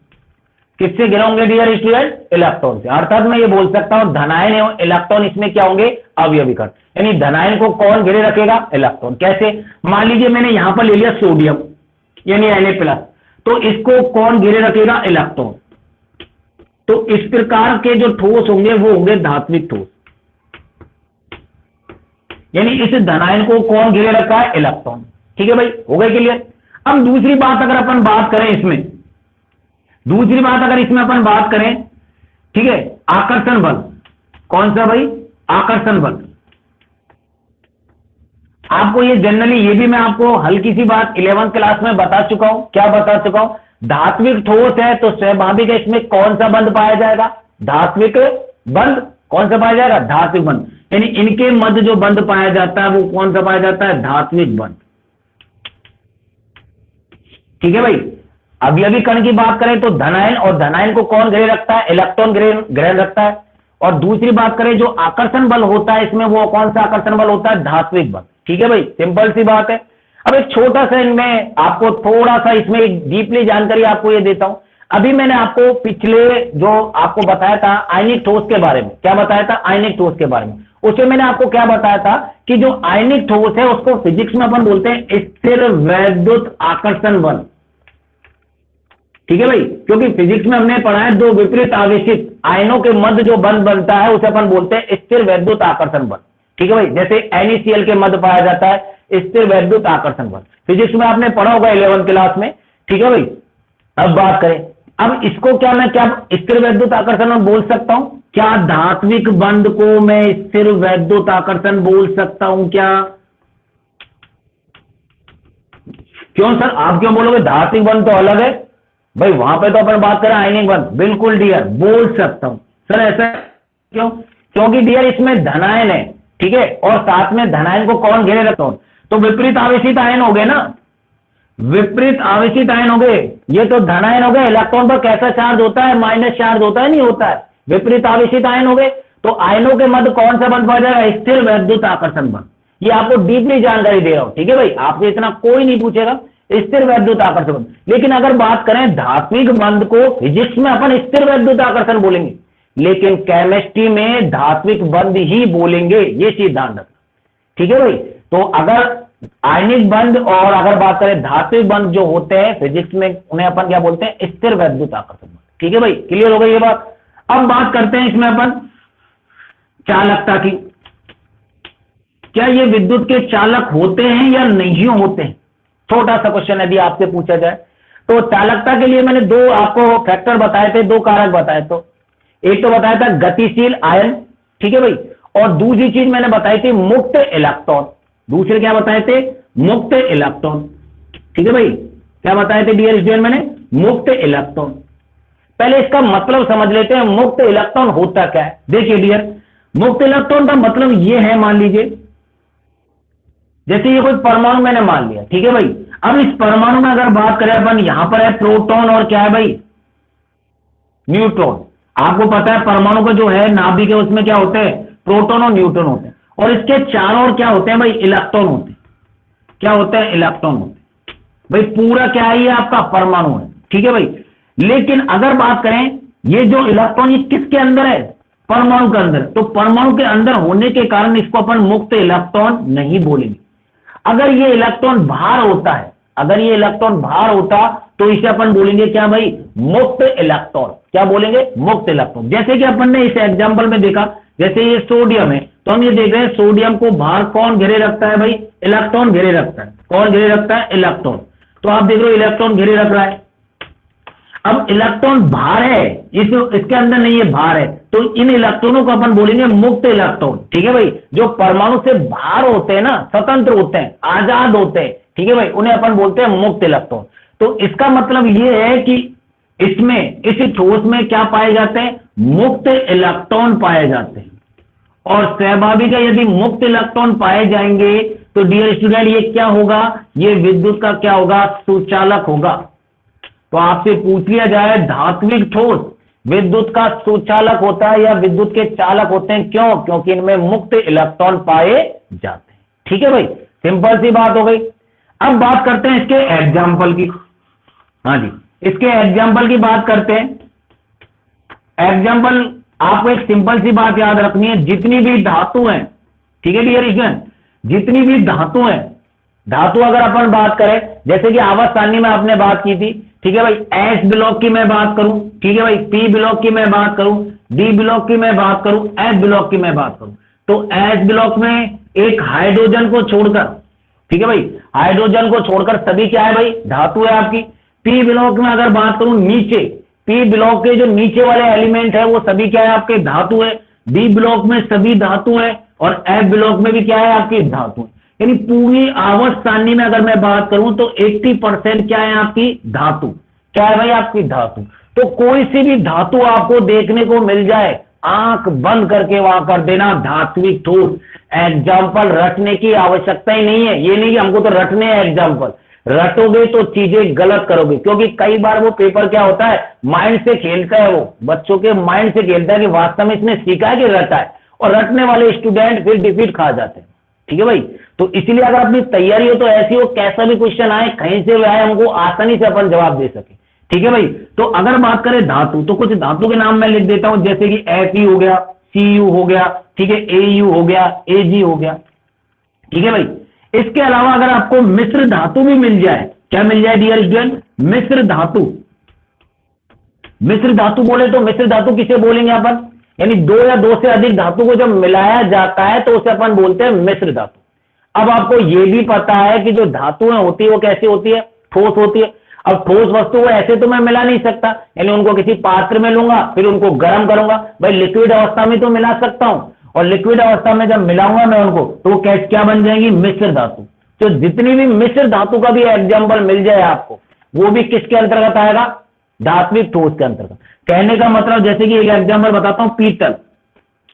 किससे घिरे होंगे डियर स्टूडेंट? इलेक्ट्रॉन से। अर्थात मैं ये बोल सकता हूं धनायन एवं इलेक्ट्रॉन इसमें क्या होंगे? अवयवी कण। यानी धनायन को कौन घिरे रखेगा? इलेक्ट्रॉन। कैसे? मान लीजिए मैंने यहां पर ले लिया सोडियम यानी Na+, तो इसको कौन घिरे रखेगा? इलेक्ट्रॉन। तो इस प्रकार के जो ठोस होंगे वो होंगे धात्विक ठोस। यानी इस धनायन को कौन घिरे रखा है? इलेक्ट्रॉन। ठीक है भाई, हो गए क्लियर। अब दूसरी बात अगर अपन बात करें इसमें, दूसरी बात अगर इसमें अपन बात करें, ठीक है, आकर्षण बल। कौन सा भाई? आकर्षण बल। आपको ये जनरली, ये भी मैं आपको हल्की सी बात 11th क्लास में बता चुका हूं। क्या बता चुका हूं? धात्विक ठोस है तो स्वाभाविक है इसमें कौन सा बंध पाया जाएगा? धात्विक बंध। कौन सा पाया जाएगा? धात्विक बंध। यानी इनके मध्य जो बंध पाया जाता है वो कौन सा पाया जाता है? धात्विक बंध। ठीक है भाई। अवयवी कण की बात करें तो धनायन, और धनायन को कौन घेरे रखता है? इलेक्ट्रॉन ग्रहण रखता है। और दूसरी बात करें जो आकर्षण बल होता है इसमें, वो कौन सा आकर्षण बल होता है? धात्विक बल। ठीक है भाई, सिंपल सी बात है। अब एक छोटा सा इनमें आपको थोड़ा सा इसमें एक डीपली जानकारी आपको ये देता हूं। अभी मैंने आपको पिछले जो आपको बताया था आयनिक ठोस के बारे में, क्या बताया था? आयनिक ठोस के बारे में। उसमें मैंने आपको क्या बताया था कि जो आयनिक ठोस है उसको फिजिक्स में अपन बोलते हैं स्थिर वैद्युत आकर्षण बल। ठीक है भाई, क्योंकि फिजिक्स में हमने पढ़ा है दो विपरीत आवेशित आयनों के मध्य जो बंध बनता है उसे अपन बोलते हैं स्थिर वैद्युत आकर्षण बल। ठीक है भाई, जैसे NaCl के मध्य पाया जाता है स्थिर वैद्युत आकर्षण बल। फिजिक्स में आपने पढ़ा होगा 11th क्लास में। ठीक है भाई, अब बात करें, अब इसको क्या मैं क्या स्थिर वैद्युत आकर्षण बोल सकता हूं? क्या धात्विक बंध को मैं स्थिर वैद्युत आकर्षण बोल सकता हूं क्या? क्यों सर, आप क्यों बोलोगे धात्विक बंध तो अलग है? भाई वहां पे तो अपन बात करें आयनिक बंध। बिल्कुल डियर, बोल सकता हूं सर। ऐसा क्यों? क्योंकि डियर इसमें धनायन है, ठीक है, और साथ में धनायन को कौन घेरे रखता हूं? तो विपरीत आवेशित आयन हो गए ना, विपरीत आवेशित आयन हो गए। ये तो धनायन हो गए, इलेक्ट्रॉन पर कैसा चार्ज होता है? माइनस चार्ज होता है, नहीं होता है। विपरीत आवेशित आयन हो गए, तो आयनों के मध्य कौन सा बंध पाया जाएगा? स्थिर वैद्युत आकर्षण बल। ये आपको डीपली जानकारी दे रहा हूं, ठीक है भाई, आपसे इतना कोई नहीं पूछेगा, स्थिर वैद्युत आकर्षण बल। लेकिन अगर बात करें धात्विक बंध को, फिजिक्स में अपन स्थिर वैद्युत आकर्षण बोलेंगे, लेकिन केमिस्ट्री में धात्विक बंध ही बोलेंगे, ये चीज ध्यान रखना। ठीक है भाई, तो अगर आयनिक बंध और अगर बात करें धात्विक बंध जो होते हैं फिजिक्स में, उन्हें अपन क्या बोलते हैं? स्थिर वैद्युत आकर्षण बल। ठीक है भाई, क्लियर हो गई ये बात। अब बात करते हैं इसमें अपन चालकता की। क्या ये विद्युत के चालक होते हैं या नहीं होते हैं? छोटा सा क्वेश्चन यदि आपसे पूछा जाए तो चालकता के लिए मैंने दो आपको फैक्टर बताए थे, दो कारक बताए। तो एक तो बताया था गतिशील आयन, ठीक है भाई, और दूसरी चीज मैंने बताई थी मुक्त इलेक्ट्रॉन। दूसरे क्या बताए थे? मुक्त इलेक्ट्रॉन। ठीक है भाई, क्या बताए थे डियर स्टूडेंट? मैंने मुक्त इलेक्ट्रॉन। पहले इसका मतलब समझ लेते हैं, मुक्त इलेक्ट्रॉन होता क्या है। देखिए डियर, मुक्त इलेक्ट्रॉन का मतलब यह है, मान लीजिए जैसे ये कोई परमाणु मैंने मान लिया, ठीक है भाई। अब इस परमाणु में अगर बात करें अपन, यहां पर है प्रोटॉन और क्या है भाई? न्यूट्रॉन। आपको पता है परमाणु का जो है नाभिक है उसमें क्या होते हैं? प्रोटॉन और न्यूट्रॉन होते हैं, और इसके चारों ओर क्या होते हैं भाई? इलेक्ट्रॉन होते हैं। क्या होते हैं? इलेक्ट्रॉन होते हैं भाई। पूरा क्या है? ये आपका परमाणु है, ठीक है भाई। लेकिन अगर बात करें ये जो इलेक्ट्रॉन ये किसके अंदर है? परमाणु के अंदर। तो परमाणु के अंदर होने के कारण इसको अपन मुक्त इलेक्ट्रॉन नहीं बोलेंगे। अगर ये इलेक्ट्रॉन बाहर होता है, अगर ये इलेक्ट्रॉन बाहर होता तो इसे अपन बोलेंगे क्या भाई? मुक्त इलेक्ट्रॉन। क्या बोलेंगे? मुक्त इलेक्ट्रॉन। जैसे कि अपन ने इस एग्जांपल में देखा, जैसे ये सोडियम है तो हम ये देख रहे हैं सोडियम को बाहर कौन घेरे रखता है भाई, इलेक्ट्रॉन घेरे रखता है। कौन घेरे रखता है, इलेक्ट्रॉन। तो आप देख रहे हो इलेक्ट्रॉन घेरे रख रहा है। अब इलेक्ट्रॉन बाहर है, इसके अंदर नहीं है, बाहर है, तो इन इलेक्ट्रॉनों को अपन बोलेंगे मुक्त इलेक्ट्रॉन। ठीक है भाई, जो परमाणु से बाहर होते हैं ना, स्वतंत्र होते हैं, आजाद होते हैं, ठीक है भाई, उन्हें अपन बोलते हैं मुक्त इलेक्ट्रॉन। तो इसका मतलब ये है कि इसमें, इस ठोस में क्या पाए जाते हैं, मुक्त इलेक्ट्रॉन पाए जाते हैं। और स्वाभाविक है, यदि मुक्त इलेक्ट्रॉन पाए जाएंगे तो डियर स्टूडेंट ये क्या होगा, ये विद्युत का क्या होगा, सुचालक होगा। तो आपसे पूछ लिया जाए धात्विक ठोस विद्युत का सुचालक होता है या विद्युत के चालक होते हैं, क्यों, क्योंकि इनमें मुक्त इलेक्ट्रॉन पाए जाते हैं। ठीक है भाई, सिंपल सी बात हो गई। अब बात करते हैं इसके एग्जाम्पल की। हाँ जी, इसके एग्जाम्पल की बात करते हैं। एग्जाम्पल आपको एक सिंपल सी बात याद रखनी है, जितनी भी धातु हैं, ठीक है डियर स्टूडेंट, जितनी भी धातु हैं, धातु अगर अपन बात करें, जैसे कि आवर्त सारणी में आपने बात की थी, ठीक है भाई, एस ब्लॉक की मैं बात करूं, ठीक है भाई, पी ब्लॉक की मैं बात करूं, डी ब्लॉक की मैं बात करूं, एफ ब्लॉक की मैं बात करूं, तो एस ब्लॉक में एक हाइड्रोजन को छोड़कर, ठीक है भाई, हाइड्रोजन को छोड़कर सभी क्या है भाई, धातु है आपकी। पी ब्लॉक में अगर बात करूं, नीचे पी ब्लॉक के जो नीचे वाले एलिमेंट है वो सभी क्या है आपके, धातु है। डी ब्लॉक में सभी धातु है और एफ ब्लॉक में भी क्या है आपकी, धातु है। यानी पूरी आवर्त सारणी में अगर मैं बात करूं तो 80% क्या है आपकी, धातु। क्या है भाई आपकी, धातु। तो कोई सी भी धातु आपको देखने को मिल जाए, आंख बंद करके वहां कर देना धात्विक ठोस। एग्जाम्पल रटने की आवश्यकता ही नहीं है, ये नहीं कि हमको तो रटने हैं एग्जाम्पल, रटोगे तो चीजें गलत करोगे, क्योंकि कई बार वो पेपर क्या होता है, माइंड से खेलता है, वो बच्चों के माइंड से खेलता है कि वास्तव में इसने सीखा है कि रटा है, और रटने वाले स्टूडेंट फिर डिफीट खा जाते हैं। ठीक है भाई, तो इसलिए अगर अपनी तैयारी हो तो ऐसी हो, कैसा भी क्वेश्चन आए, कहीं से भी आए, हमको आसानी से अपन जवाब दे सके। ठीक है भाई, तो अगर बात करें धातु, तो कुछ धातु के नाम मैं लिख देता हूं, जैसे कि Fe हो गया, Cu हो गया, ठीक है, Au हो गया, Ag हो गया। ठीक है भाई, इसके अलावा अगर आपको मिश्र धातु भी मिल जाए, क्या मिल जाए डियर स्टूडेंट, मिश्र धातु। मिश्र धातु बोले तो मिश्र धातु किसे बोलेंगे अपन, यानी दो या दो से अधिक धातु को जब मिलाया जाता है तो उसे अपन बोलते हैं मिश्र धातु। अब आपको यह भी पता है कि जो धातुएं होती है वो कैसी होती है, ठोस होती है। अब ठोस वस्तु को ऐसे तो मैं मिला नहीं सकता, यानी उनको किसी पात्र में लूंगा, फिर उनको गर्म करूंगा। भाई लिक्विड अवस्था में तो मिला सकता हूं, और लिक्विड अवस्था में जब मिलाऊंगा मैं उनको, तो वो क्या बन जाएंगी, मिश्र धातु। तो जितनी भी मिश्र धातु का भी एग्जाम्पल मिल जाए आपको, वो भी किसके अंतर्गत आएगा, धात्विक ठोस के अंतर्गत। कहने का मतलब, जैसे कि एक एग्जाम्पल बताता हूं, पीतल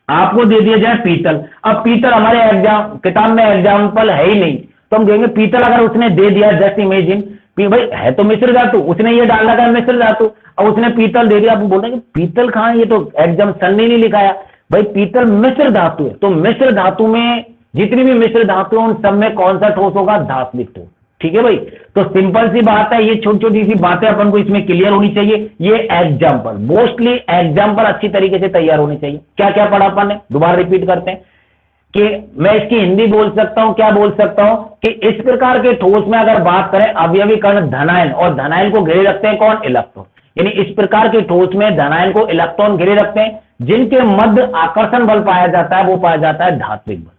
आपको दे दिया जाए, पीतल। अब पीतल हमारे एग्जाम किताब में एग्जाम्पल है ही नहीं, तो हम कहेंगे पीतल अगर उसने दे दिया, जस्ट इमेजिन, भाई है तो मिश्र धातु, उसने ये डाल रखा है मिश्र धातु, अब उसने पीतल दे दिया, आप बोल रहे हैं पीतल कहां, ये तो एग्जाम सन ने नहीं लिखाया। भाई पीतल मिश्र धातु है, तो मिश्र धातु में जितनी भी मिश्र धातु है उन सब में कौन सा ठोस होगा, धात्विक ठोस। ठीक है भाई, तो सिंपल सी बात है, ये छोटी छोटी सी बातें अपन को इसमें क्लियर होनी चाहिए। ये एग्जाम्पल, मोस्टली एग्जाम्पल अच्छी तरीके से तैयार होने चाहिए। क्या क्या पढ़ा अपन ने, दोबारा रिपीट करते हैं कि मैं इसकी हिंदी बोल सकता हूं, क्या बोल सकता हूं कि इस प्रकार के ठोस में अगर बात करें, अवयवी कण धनायन, और धनायन को घेरे रखते हैं कौन, इलेक्ट्रॉन। यानी इस प्रकार के ठोस में धनायन को इलेक्ट्रॉन घेरे रखते हैं, जिनके मध्य आकर्षण बल पाया जाता है, वो पाया जाता है धात्विक बल।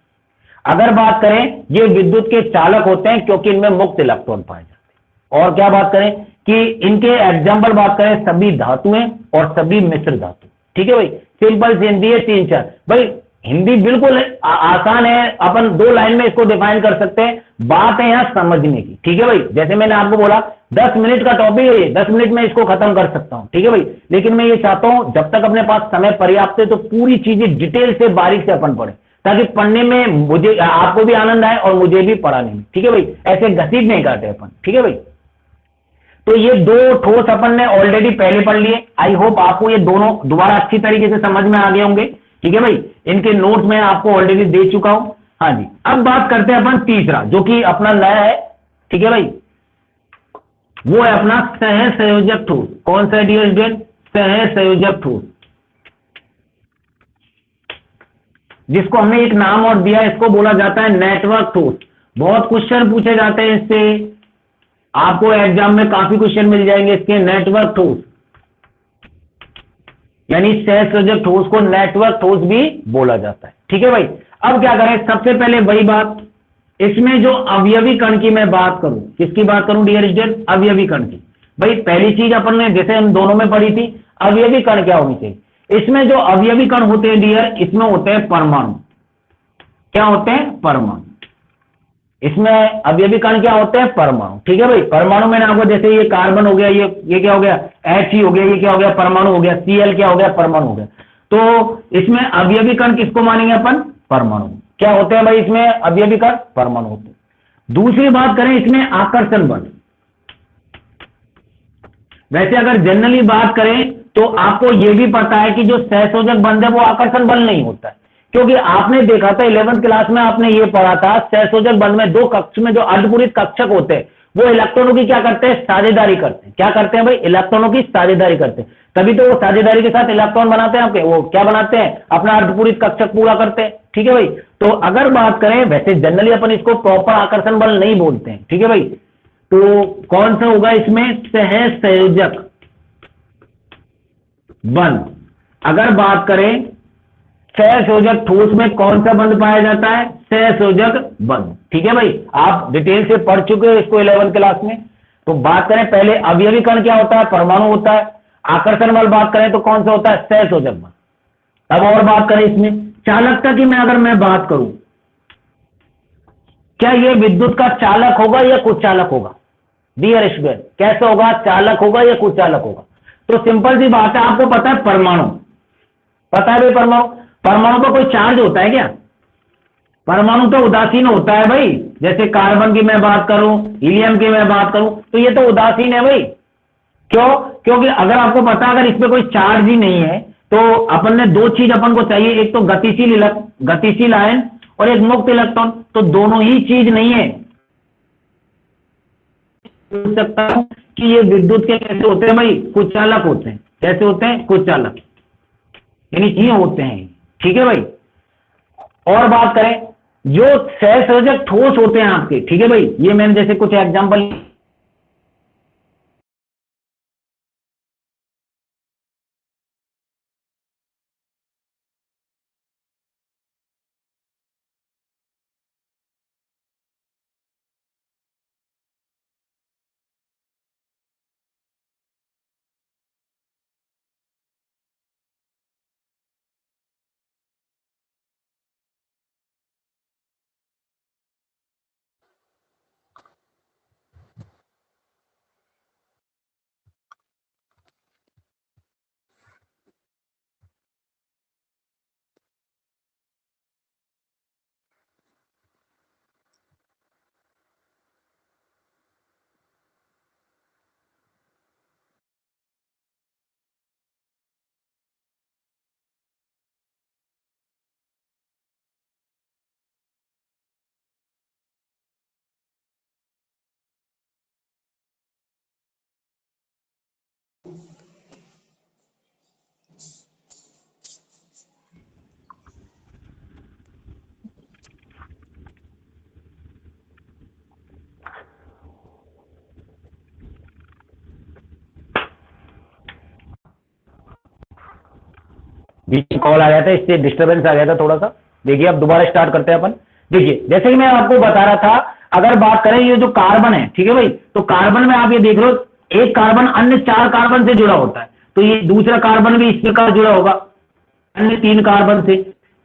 अगर बात करें, ये विद्युत के चालक होते हैं क्योंकि इनमें मुक्त इलेक्ट्रॉन पाए जाते हैं। और क्या बात करें कि इनके एग्जाम्पल बात करें, सभी धातुएं और सभी मिश्र धातु। ठीक है भाई, सिंपल सी हिंदी है, 3-4। भाई हिंदी बिल्कुल आसान है, अपन 2 लाइन में इसको डिफाइन कर सकते हैं। बात है यहां समझने की। ठीक है भाई, जैसे मैंने आपको बोला 10 मिनट का टॉपिक है ये, 10 मिनट में इसको खत्म कर सकता हूं। ठीक है भाई, लेकिन मैं ये चाहता हूं जब तक अपने पास समय पर्याप्त है तो पूरी चीजें डिटेल से बारीक से अपन पढ़े, ताकि पढ़ने में मुझे, आपको भी आनंद आए और मुझे भी पढ़ाने में। ठीक है भाई, ऐसे घसीट नहीं काटे अपन। ठीक है भाई, तो ये 2 ठोस अपन ने ऑलरेडी पहले पढ़ लिए। आई होप आपको ये दोनों दोबारा अच्छी तरीके से समझ में आ गए होंगे। ठीक है भाई, इनके नोट्स मैं आपको ऑलरेडी दे चुका हूं। हाँ जी, अब बात करते हैं अपन तीसरा, जो कि अपना नया है। ठीक है भाई, वो है अपना सह संयोजक ठोस। कौन सा डियर स्टूडेंट, सह संयोजक ठोस, जिसको हमने एक नाम और दिया, इसको बोला जाता है नेटवर्क ठोस। बहुत क्वेश्चन पूछे जाते हैं इससे, आपको एग्जाम में काफी क्वेश्चन मिल जाएंगे इसके। नेटवर्क ठोस, यानी सहसंयोजक ठोस को नेटवर्क ठोस भी बोला जाता है। ठीक है भाई, अब क्या करें, सबसे पहले वही बात, इसमें जो अवयवी कण की मैं बात करूं, किसकी बात करूं डियर स्टूडेंट, अवयवी कण की। भाई पहली चीज अपन ने जैसे हम दोनों में पढ़ी थी, अवयवी कण क्या होनी चाहिए। इसमें जो अवयवी कण होते हैं डियर, इसमें होते हैं परमाणु। क्या होते हैं, परमाणु। इसमें अवयवी कण क्या होते हैं, परमाणु। ठीक है भाई, परमाणु मैंने आपको जैसे ये कार्बन हो गया, ये क्या हो गया, He हो गया, ये क्या हो गया, परमाणु हो गया, Cl क्या हो गया, परमाणु हो गया। तो इसमें अवयवी कण किसको मानेंगे अपन, परमाणु। क्या होते हैं भाई इसमें अवयवी कण, परमाणु होते हैं। दूसरी बात करें इसमें आकर्षण बल। वैसे अगर जनरली बात करें तो आपको यह भी पता है कि जो सहसंयोजक बंध है वो आकर्षण बल नहीं होता है, क्योंकि आपने देखा था 11th क्लास में आपने ये पढ़ा था, सहसंयोजक बंध में दो कक्ष में जो अर्धपूरित कक्षक होते हैं वो इलेक्ट्रॉनों की क्या करते हैं, साझेदारी करते हैं। क्या करते हैं भाई, इलेक्ट्रॉनों की साझेदारी करते हैं। तभी तो वो साझेदारी के साथ इलेक्ट्रॉन बनाते हैं आपके, वो क्या बनाते हैं, अपना अर्धपूरित कक्षक पूरा करते हैं। ठीक है भाई, तो अगर बात करें, वैसे जनरली अपन इसको प्रॉपर आकर्षण बल नहीं बोलते हैं। ठीक है भाई, तो कौन सा होगा इसमें, सहसंयोजक बंध। अगर बात करें सहसंयोजक ठोस में कौन सा बंध पाया जाता है, सहसंयोजक बंध। ठीक है भाई, आप डिटेल से पढ़ चुके हो इसको 11th क्लास में। तो बात करें पहले अवयवी कण क्या होता है, परमाणु होता है। आकर्षण बल बात करें तो कौन सा होता है, सहसंयोजक बंध। अब और बात करें इसमें चालकता की, अगर मैं बात करूं, क्या यह विद्युत का चालक होगा या कुचालक होगा डियर स्टूडेंट, कैसे होगा, चालक होगा या कुचालक होगा। तो सिंपल सी बात है, आपको पता है परमाणु, पता है भाई परमाणु, परमाणु का कोई चार्ज होता है क्या, परमाणु तो उदासीन होता है भाई। जैसे कार्बन की मैं बात करूं, हीलियम की मैं बात करूं, तो ये तो उदासीन है भाई। क्यों, क्योंकि अगर आपको पता है अगर इसमें कोई चार्ज ही नहीं है तो अपन ने दो चीज अपन को चाहिए, एक तो गतिशील आयन और एक मुक्त इलेक्ट्रॉन। तो दोनों ही चीज नहीं है, पूछ सकता हूं कि ये विद्युत के कैसे होते हैं भाई, कुचालक होते हैं। कैसे होते हैं, कुचालक, यानी ये होते हैं। ठीक है भाई, और बात करें जो सहसंयोजक ठोस होते हैं आपके, ठीक है भाई, ये मैंने जैसे कुछ एग्जांपल, बीच में कॉल आ गया था, इससे डिस्टरबेंस आ गया था थोड़ा सा। देखिए अब दोबारा स्टार्ट करते हैं अपन। देखिए जैसे कि मैं आपको बता रहा था, अगर बात करें ये जो कार्बन है, ठीक है भाई, तो कार्बन में आप ये देख लो, एक कार्बन अन्य 4 कार्बन से जुड़ा होता है, तो ये दूसरा कार्बन भी इस प्रकार जुड़ा होगा अन्य 3 कार्बन से,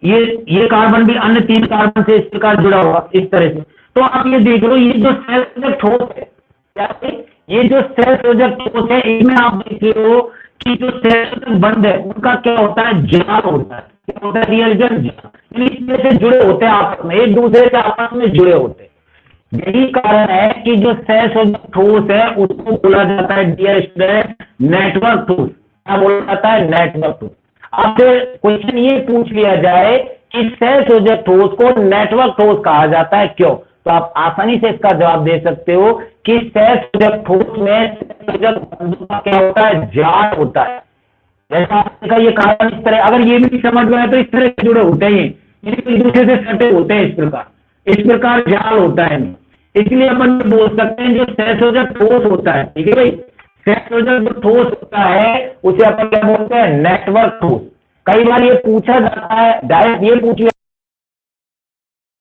ये कार्बन भी अन्य 3 कार्बन से इस प्रकार जुड़ा होगा, इस तरह से। तो आप ये देख लो, ये जो सहसंयोजक ठोस है, ये जो सहसंयोजक ठोस है, इसमें आप देख रहे हो कि जो सहसंयोजक बंध है उनका क्या होता है, जाल होता है। क्या होता है, रियल जाल, यानी इस तरह से जुड़े होते हैं आपस में, एक दूसरे से आपस में जुड़े होते हैं। यही कारण है कि जो सहसंयोजक ठोस है उसको बोला जाता है डियर स्टूडेंट नेटवर्क ठोस। क्या बोला जाता है, नेटवर्क ठोस। अब क्वेश्चन ये पूछ लिया जाए कि सहसंयोजक ठोस को नेटवर्क ठोस कहा जाता है, क्यों, तो आप आसानी से इसका जवाब दे सकते हो कि सहसंयोजक ठोस में सहसंयोजक बंधों का क्या होता है, जाल होता है। जैसा आपने कहा ये कार्बन इस तरह, अगर ये भी समझ में आए तो इस तरह से जुड़े होते हैं, एक दूसरे से सटे होते हैं, इस प्रकार जाल होता है। इसलिए अपन बोल सकते हैं जो सहसंयोजक ठोस होता है, ठीक है भाई, सहसंयोजक जो ठोस होता है उसे अपन क्या बोलते हैं, नेटवर्क ठोस। कई बार ये पूछा जाता है, डायरेक्ट ये पूछ लिया,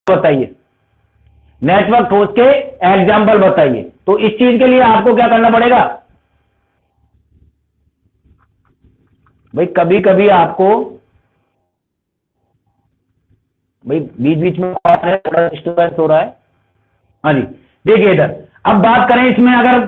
बताइए नेटवर्क ठोस के एग्जाम्पल बताइए। तो इस चीज के लिए आपको क्या करना पड़ेगा भाई, कभी कभी आपको भाई बीच बीच में थोड़ा डिस्टर्बेंस हो रहा है। हाँ जी, देखिए इधर अब बात करें इसमें, अगर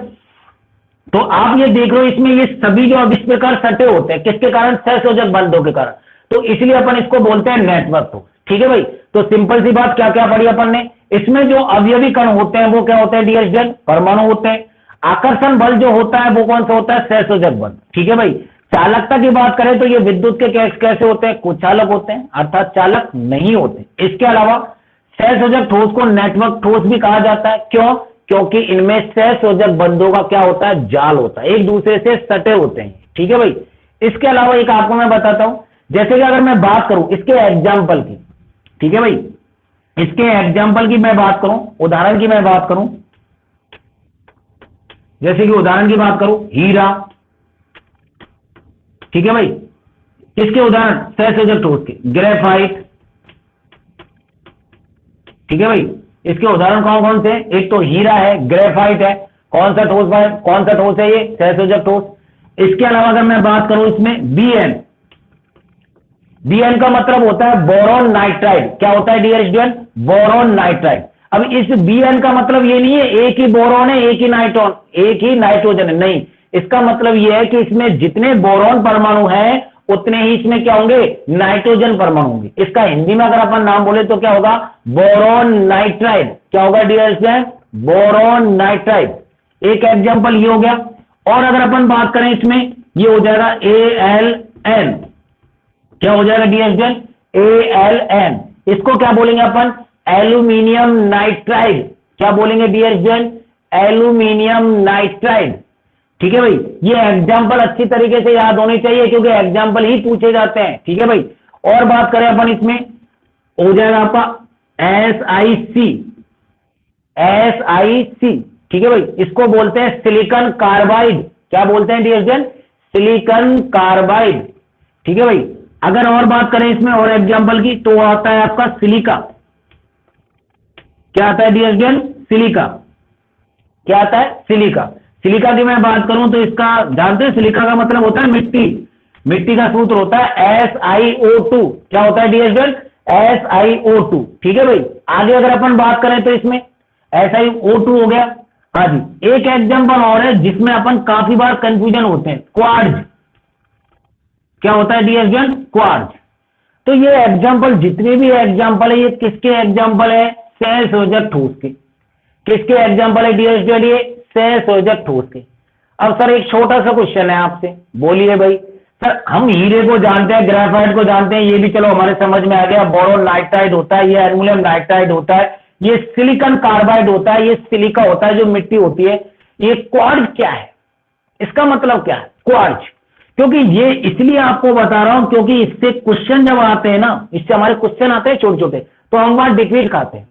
तो आप ये देख रहे हो इसमें ये सभी जो अब इस प्रकार सटे होते हैं किसके कारण, सहसंयोजक बंधों के कारण। तो इसलिए अपन इसको बोलते हैं नेटवर्क ठोस। ठीक है भाई, तो सिंपल सी बात, क्या क्या पढ़ी अपन ने, इसमें जो अवयवी कण होते हैं वो क्या होते हैं, डियर स्टूडेंट, परमाणु होते हैं। आकर्षण बल जो होता है वो कौन सा होता है, सहसंयोजक बल। ठीक है भाई, चालकता की बात करें तो ये विद्युत के कैसे होते हैं, कुचालक होते हैं, अर्थात चालक नहीं होते। इसके अलावा सहसंयोजक ठोस को नेटवर्क ठोस भी कहा जाता है। क्यों, क्योंकि इनमें सहसंयोजक बंधों का क्या होता है, जाल होता है, एक दूसरे से सटे होते हैं। ठीक है भाई, इसके अलावा एक आपको मैं बताता हूं, जैसे कि अगर मैं बात करूं इसके एग्जाम्पल की, ठीक है भाई, इसके एग्जाम्पल की मैं बात करूं, उदाहरण की मैं बात करूं, जैसे कि उदाहरण की बात करूं हीरा। ठीक है भाई, किसके उदाहरण, सहसंयोजक ठोस के, ग्रेफाइट। ठीक है भाई, इसके उदाहरण कौन कौन से, एक तो हीरा है, ग्रेफाइट है, कौन सा ठोस है, कौन सा ठोस है, ये सहसंयोजक ठोस। इसके अलावा अगर मैं बात करूं इसमें बीएन, बीएन का मतलब होता है बोरॉन नाइट्राइड। क्या होता है डियर स्टूडेंट, बोरॉन नाइट्राइड। अब इस बीएन का मतलब ये नहीं है एक ही बोरॉन है, एक ही नाइट्रॉन, एक ही नाइट्रोजन है, नहीं। इसका मतलब यह है कि इसमें जितने बोरॉन परमाणु हैं उतने ही इसमें क्या होंगे, नाइट्रोजन परमाणु होंगे। इसका हिंदी में अगर अपन नाम बोले तो क्या होगा, बोरॉन नाइट्राइड। क्या होगा डियर स्टूडेंट, बोरॉन नाइट्राइड। एक एग्जांपल ये हो गया। और अगर अपन बात करें इसमें, ये हो जाएगा AlN। क्या हो जाएगा डियर स्टूडेंट, AlN। इसको क्या बोलेंगे अपन, एल्यूमिनियम नाइट्राइड। क्या बोलेंगे डियर स्टूडेंट, एल्यूमिनियम नाइट्राइड। ठीक है भाई, ये एग्जाम्पल अच्छी तरीके से याद होनी चाहिए क्योंकि एग्जाम्पल ही पूछे जाते हैं। ठीक है भाई, और बात करें अपन इसमें, हो जाएगा आपका SiC, SiC। ठीक है भाई, इसको बोलते हैं सिलिकॉन कार्बाइड। क्या बोलते हैं डियर स्टूडेंट, सिलिकॉन कार्बाइड। ठीक है भाई, अगर और बात करें इसमें और एग्जाम्पल की तो आता है आपका सिलिका। क्या आता है डियर स्टूडेंट, सिलिका। क्या आता है, सिलिका। सिलिका की मैं बात करूं तो इसका जानते हैं, सिलिका का मतलब होता है मिट्टी। मिट्टी का सूत्र होता है SiO2। क्या होता है डियर स्टूडेंट, SiO2। ठीक है भाई, आगे अगर अपन बात करें तो इसमें SiO2 हो गया। हाँ जी, एक एग्जांपल और है जिसमें अपन काफी बार कंफ्यूजन होते हैं, क्वार्ट्ज। क्या होता है डियर स्टूडेंट, क्वार्ट्ज। तो ये एग्जांपल, जितने भी एग्जांपल है ये किसके एग्जांपल है, सहसंयोजक ठोस के। किसके एग्जांपल है डियर स्टूडेंट, ये सहसंयोजक ठोस के। अब सर एक छोटा सा क्वेश्चन है आपसे, बोलिए भाई। सर हम हीरे को जानते हैं, ग्रेफाइट को जानते हैं, ये भी चलो हमारे समझ में आ गया, बोरोन नाइट्राइड होता है, ये एल्यूमिनियम नाइट्राइड होता है, ये सिलिकॉन कार्बाइड होता है, ये सिलिका होता है जो मिट्टी होती है। ये क्वार्ट्ज क्या है, इसका मतलब क्या है क्वार्ट्ज, क्योंकि ये इसलिए आपको बता रहा हूं क्योंकि इससे क्वेश्चन जब आते हैं ना, इससे हमारे क्वेश्चन आते हैं छोटे छोटे, तो हम वहां डिफीट खाते हैं।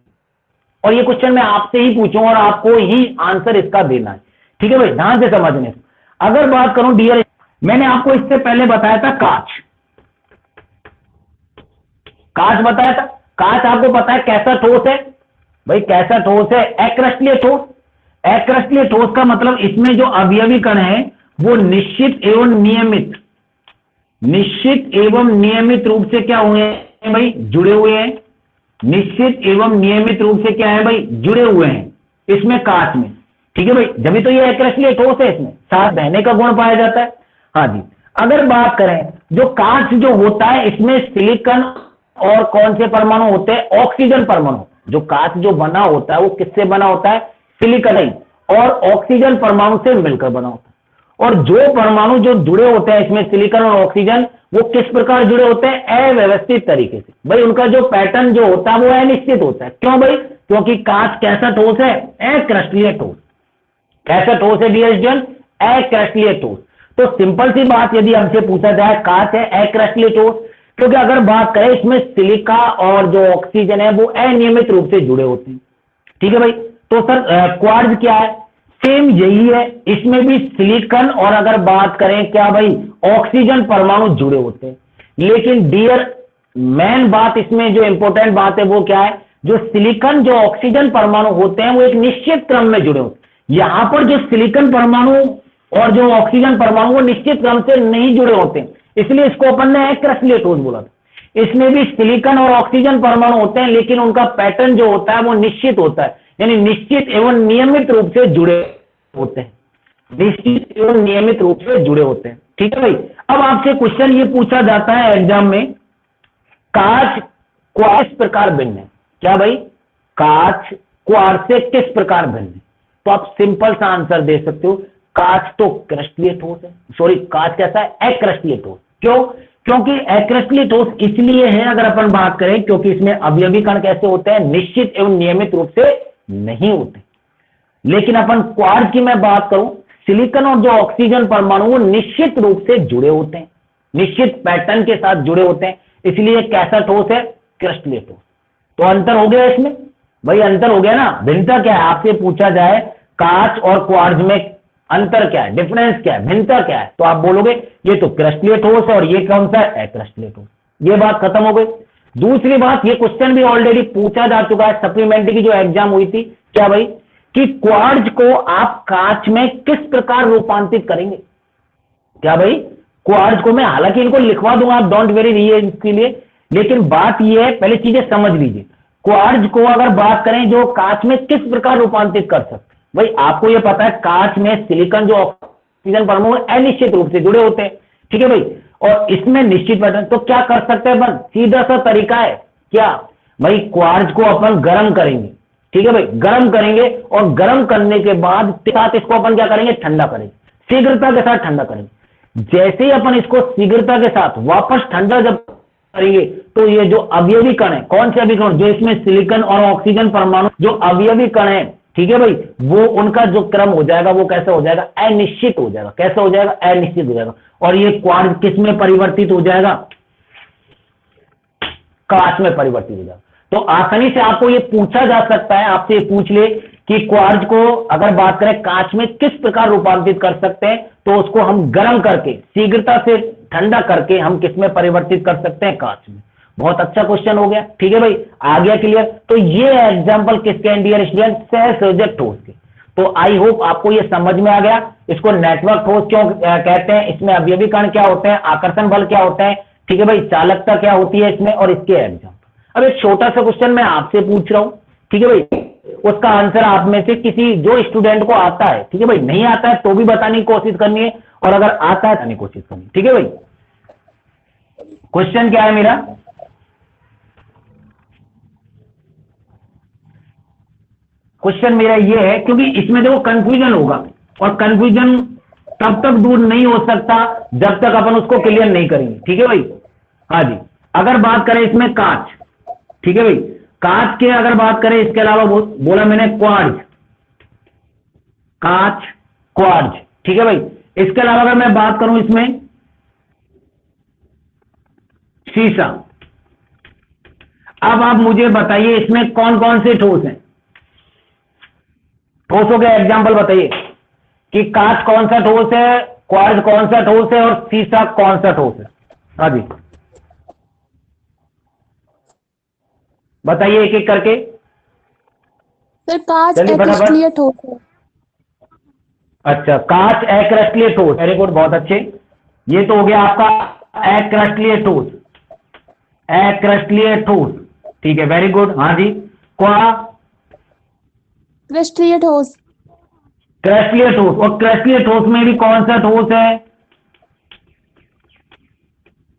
और ये क्वेश्चन मैं आपसे ही पूछूंगा और आपको ही आंसर इसका देना है। ठीक है भाई, ध्यान से समझने। अगर बात करूं डियर, मैंने आपको इससे पहले बताया था कांच। कांच बताया था, कांच आपको पता है कैसा ठोस है भाई, कैसा ठोस है, अकृष्टलीय ठोस। अकृष्टलीय ठोस का मतलब इसमें जो अवयवी कण है वो निश्चित एवं नियमित रूप से क्या हुए हैं भाई, जुड़े हुए हैं। निश्चित एवं नियमित रूप से क्या है भाई, जुड़े हुए हैं इसमें कांच में। ठीक है भाई, जब तो ये अकृष्टलीय ठोस है, इसमें साथ बहने का गुण पाया जाता है। हाँ जी, अगर बात करें जो कांच जो होता है इसमें सिलिकॉन और कौन से परमाणु होते हैं, ऑक्सीजन परमाणु। जो कांच जो बना होता है वो किससे बना होता है, सिलिकॉन और ऑक्सीजन परमाणु से मिलकर बना होता है। और जो परमाणु जो जुड़े होते हैं इसमें सिलिकॉन और ऑक्सीजन, वो किस प्रकार जुड़े होते हैं, अव्यवस्थित तरीके से। भाई उनका जो पैटर्न जो होता है वो अनिश्चित होता है। क्यों भाई, क्योंकि कांच कैसा ठोस है, अकृष्टलीय ठोस। कैसा ठोस है डियर स्टूडेंट, अकृष्टलीय ठोस। तो सिंपल सी बात, यदि हमसे पूछा जाए कांच है अकृष्टलीय ठोस, क्योंकि अगर बात करें इसमें सिलिका और जो ऑक्सीजन है वो अनियमित रूप से जुड़े होते हैं। ठीक है भाई, तो सर क्वार्ट्ज क्या है, सेम यही है, इसमें भी सिलिकॉन और अगर बात करें क्या भाई ऑक्सीजन परमाणु जुड़े होते हैं। लेकिन डियर मेन बात इसमें जो इंपॉर्टेंट बात है वो क्या है, जो सिलिकॉन जो ऑक्सीजन परमाणु होते हैं वो एक निश्चित क्रम में जुड़े होते हैं। यहां पर जो सिलिकॉन परमाणु और जो ऑक्सीजन परमाणु वो निश्चित क्रम से नहीं जुड़े होते हैं, इसलिए इसको अपन ने एक्रेस्लिए ठोस बोला था। इसमें भी सिलिकॉन और ऑक्सीजन परमाणु होते हैं लेकिन उनका पैटर्न जो होता है वो निश्चित होता है, यानी निश्चित एवं नियमित रूप से जुड़े होते हैं, निश्चित एवं नियमित रूप से जुड़े होते हैं। ठीक है भाई। अब आपसे क्वेश्चन ये पूछा जाता है एग्जाम में, कांच क्वार्ट्ज किस प्रकार भिन्न है? क्या भाई कांच क्वार्ट्ज से किस प्रकार भिन्न है? तो आप सिंपल सा आंसर दे सकते हो, कांच तो क्रिस्टलीय ठोस है, सॉरी कांच कैसा है एक्रिस्टलीय ठोस। क्यों? क्योंकि एक्रिस्टलीय ठोस इसलिए है अगर अपन बात करें क्योंकि इसमें अवयवी कण कैसे होते हैं, निश्चित एवं नियमित रूप से नहीं होते। लेकिन अपन क्वार्ट्ज की मैं बात करूं, सिलिकॉन और जो ऑक्सीजन परमाणु वो निश्चित रूप से जुड़े होते हैं, निश्चित पैटर्न के साथ जुड़े होते हैं, इसलिए कैसा ठोस है? क्रिस्टलीय ठोस। तो अंतर हो गया इसमें भाई, अंतर हो गया ना। भिन्नता क्या है? आपसे पूछा जाए कांच और क्वार्ट्ज में अंतर क्या है, डिफरेंस क्या है, भिन्नता क्या है, तो आप बोलोगे ये तो क्रिस्टलीय ठोस है और ये कौन सा है? एक्रिस्टलीय ठोस। ये बात खत्म हो गई। दूसरी बात, ये क्वेश्चन भी ऑलरेडी पूछा जा चुका है सप्लीमेंट्री की जो एग्जाम हुई थी, क्या भाई कि क्वार्ट्ज को आप कांच में किस प्रकार रूपांतरित करेंगे? क्या भाई क्वार्ट्ज को मैं हालांकि इनको लिखवा दूंगा, आप डोंट वेरी रहिए इसके लिए, लेकिन बात यह है पहले चीजें समझ लीजिए। क्वार्ट्ज को अगर बात करें जो कांच में किस प्रकार रूपांतरित कर सकते, भाई आपको यह पता है कांच में सिलिकॉन जो ऑक्सीजन परमाणु अनिश्चित रूप से जुड़े होते हैं, ठीक है भाई, और इसमें निश्चित पैटर्न। तो क्या कर सकते हैं अपन? सीधा सा तरीका है क्या भाई, क्वार्ट्ज को अपन गर्म करेंगे, ठीक है भाई, गर्म करेंगे और गर्म करने के बाद साथ इसको अपन क्या करेंगे? ठंडा करेंगे, शीघ्रता के साथ ठंडा करेंगे। जैसे ही अपन इसको शीघ्रता के साथ वापस ठंडा जब करेंगे तो ये जो अवयवी कण है, कौन से अवयवी कण? जो इसमें सिलिकॉन और ऑक्सीजन परमाणु जो अवयवी कण है, ठीक है भाई, वो उनका जो क्रम हो जाएगा वो कैसा हो जाएगा? अनिश्चित हो जाएगा। कैसा हो जाएगा? अनिश्चित हो जाएगा। और ये क्वार्ट्ज किस में परिवर्तित हो जाएगा? कांच में परिवर्तित हो जाएगा। तो आसानी से आपको ये पूछा जा सकता है, आपसे ये पूछ ले कि क्वार्ट्ज को अगर बात करें कांच में किस प्रकार रूपांतरित कर सकते हैं, तो उसको हम गर्म करके शीघ्रता से ठंडा करके हम किस में परिवर्तित कर सकते हैं? कांच में। बहुत अच्छा क्वेश्चन हो गया, ठीक है भाई, आ गया क्लियर। तो ये एग्जांपल किसके डियर स्टूडेंट? सहसंयोजक ठोस के। तो आई होप आपको ये समझ में आ गया। इसको नेटवर्क ठोस क्यों कहते हैं, इसमें अवयवी कण क्या होते हैं, आकर्षण बल क्या होते हैं, ठीक है भाई, चालकता क्या होती है इसमें, और इसके एग्जाम्पल। अब एक छोटा सा क्वेश्चन मैं आपसे पूछ रहा हूं, ठीक है भाई, उसका आंसर आप में से किसी जो स्टूडेंट को आता है, ठीक है भाई, नहीं आता है तो भी बताने की कोशिश करनी है, और अगर आता है बताने की कोशिश करनी है, ठीक है भाई। क्वेश्चन क्या है मेरा? क्वेश्चन मेरा ये है, क्योंकि इसमें देखो कंफ्यूजन होगा, और कंफ्यूजन तब तक दूर नहीं हो सकता जब तक अपन उसको क्लियर नहीं करेंगे, ठीक है भाई। हाँ जी, अगर बात करें इसमें कांच, ठीक है भाई, कांच के अगर बात करें, इसके अलावा बोला मैंने क्वार्ट्ज, कांच क्वार्ट्ज, ठीक है भाई। इसके अलावा अगर मैं बात करूं इसमें शीशा, अब आप मुझे बताइए इसमें कौन कौन से ठोस हैं? ठोसों के एग्जाम्पल बताइए कि कांच कौन सा ठोस है, क्वार्ट्ज कौन सा ठोस है, और शीशा कौन सा ठोस है? हाँ जी, बताइए एक एक करके। सर कांच जल्दी फटाफट। एक्रिस्टलीय ठोस है। अच्छा, कांच एक्रिस्टलीय ठोस, वेरी गुड, बहुत अच्छे। ये तो हो गया आपका एक्रिस्टलीय ठोस, एक्रिस्टलीय ठोस, ठीक है, वेरी गुड। हाँ जी, क्रिस्टलीय ठोस। क्रिस्टलीय ठोस, और क्रिस्टलीय ठोस में भी कौन सा ठोस है?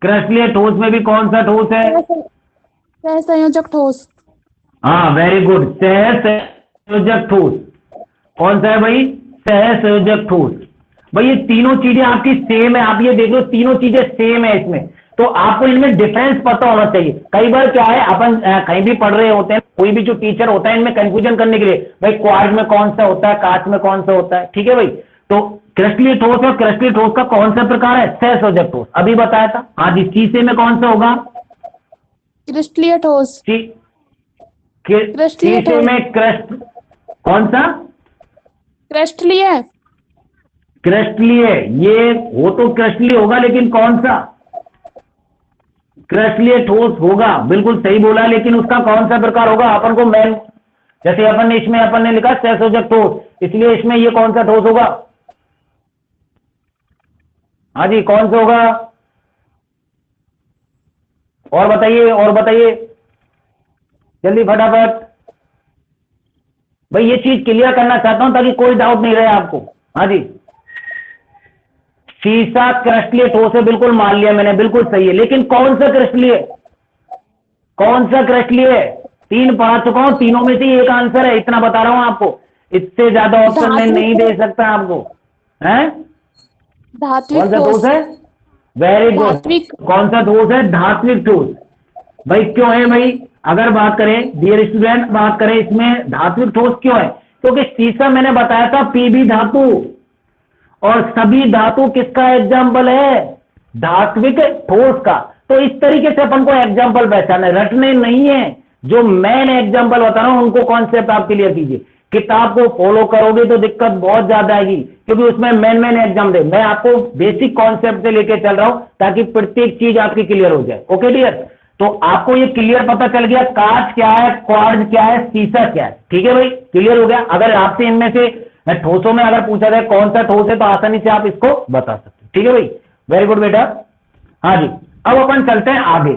क्रिस्टलीय ठोस में भी कौन सा ठोस है? सहसंयोजक ठोस। हाँ, वेरी गुड, सहसंयोजक ठोस। कौन सा है भाई? सहसंयोजक ठोस। भाई ये तीनों चीजें आपकी सेम है, आप ये देख लो तीनों चीजें सेम है इसमें, तो आपको इनमें डिफरेंस पता होना चाहिए। कई बार क्या है, अपन कहीं भी पढ़ रहे होते हैं, कोई भी जो टीचर होता है इनमें कंफ्यूजन करने के लिए, भाई क्वार्ट्ज में कौन सा होता है, कांच में कौन सा होता है, ठीक है भाई। तो क्रिस्टलीय ठोस और क्रिस्टलीय ठोस का कौन सा प्रकार है? सहसंयोजक ठोस, अभी बताया था। हाँ जी, शीशे में कौन सा होगा? क्रिस्टलीय ठोस। शीशे में क्रिस्ट कौन सा? क्रिस्टलीय है। क्रिस्टलीय, ये वो तो क्रिस्टलीय होगा, लेकिन कौन सा? क्रिस्टलीय ठोस होगा, बिल्कुल सही बोला, लेकिन उसका कौन सा प्रकार होगा? अपन को मेन, जैसे अपन ने इसमें अपन ने लिखा सहसंयोजक ठोस, इसलिए इसमें ये कौन सा ठोस होगा? हाँ जी, कौन सा होगा? और बताइए, और बताइए जल्दी फटाफट। भाई ये चीज क्लियर करना चाहता हूं ताकि कोई डाउट नहीं रहे आपको। हाँ जी, सीसा क्रिस्टलीय ठोस है, बिल्कुल मान लिया मैंने, बिल्कुल सही है, लेकिन कौन सा क्रिस्टलीय? कौन सा क्रिस्टलीय है? 3 पढ़ा चुका हूं, तीनों में से एक आंसर है, इतना बता रहा हूं आपको, इससे ज्यादा ऑप्शन मैं नहीं दे सकता आपको। हैं? धात्विक कौन सा ठोस ठोस। है? Very good. धात्विक। कौन सा ठोस है? धात्विक ठोस। भाई क्यों है भाई? अगर बात करें डियर स्टूडेंट, बात करें इसमें धात्विक ठोस क्यों है? क्योंकि सीसा मैंने बताया था पीबी धातु, और सभी धातु किसका एग्जाम्पल है? धात्विक ठोस का। तो इस तरीके से अपन को एग्जाम्पल पहचाने, रटने नहीं है, जो मैंने एग्जाम्पल बता रहा हूं उनको कॉन्सेप्ट आप क्लियर कीजिए। किताब को फॉलो करोगे तो दिक्कत बहुत ज्यादा आएगी, क्योंकि उसमें मैन एग्जाम दे। मैं आपको बेसिक कॉन्सेप्ट से लेके चल रहा हूं ताकि प्रत्येक चीज आपकी क्लियर हो जाए। ओके डियर, तो आपको ये क्लियर पता चल गया कांच क्या है, क्वार्ट्ज क्या है, सीसा क्या है। ठीक है भाई, क्लियर हो गया। अगर आपसे इनमें से ठोसों में अगर पूछा जाए कौन सा ठोस है तो आसानी से आप इसको बता सकते हो। ठीक है भाई, वेरी गुड बेटा। हाँ जी, अब अपन चलते हैं आगे।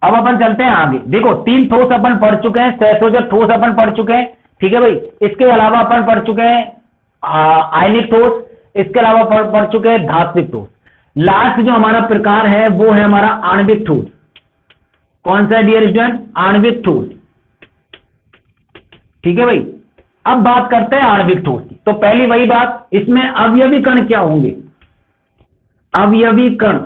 अब अपन चलते हैं आगे। देखो 3 ठोस अपन पढ़ चुके हैं, सहसंयोजक ठोस अपन पढ़ चुके हैं। ठीक है भाई, इसके अलावा अपन पढ़ चुके हैं आयनिक ठोस, इसके अलावा पढ़ चुके हैं धात्विक ठोस। लास्ट जो हमारा प्रकार है वो है हमारा आणविक ठोस। कौन सा है डियर स्टूडेंट? आणविक ठोस। ठीक है भाई, अब बात करते हैं आणविक ठोस की। तो पहली वही बात, इसमें अवयवी कण क्या होंगे? अवयवी कण।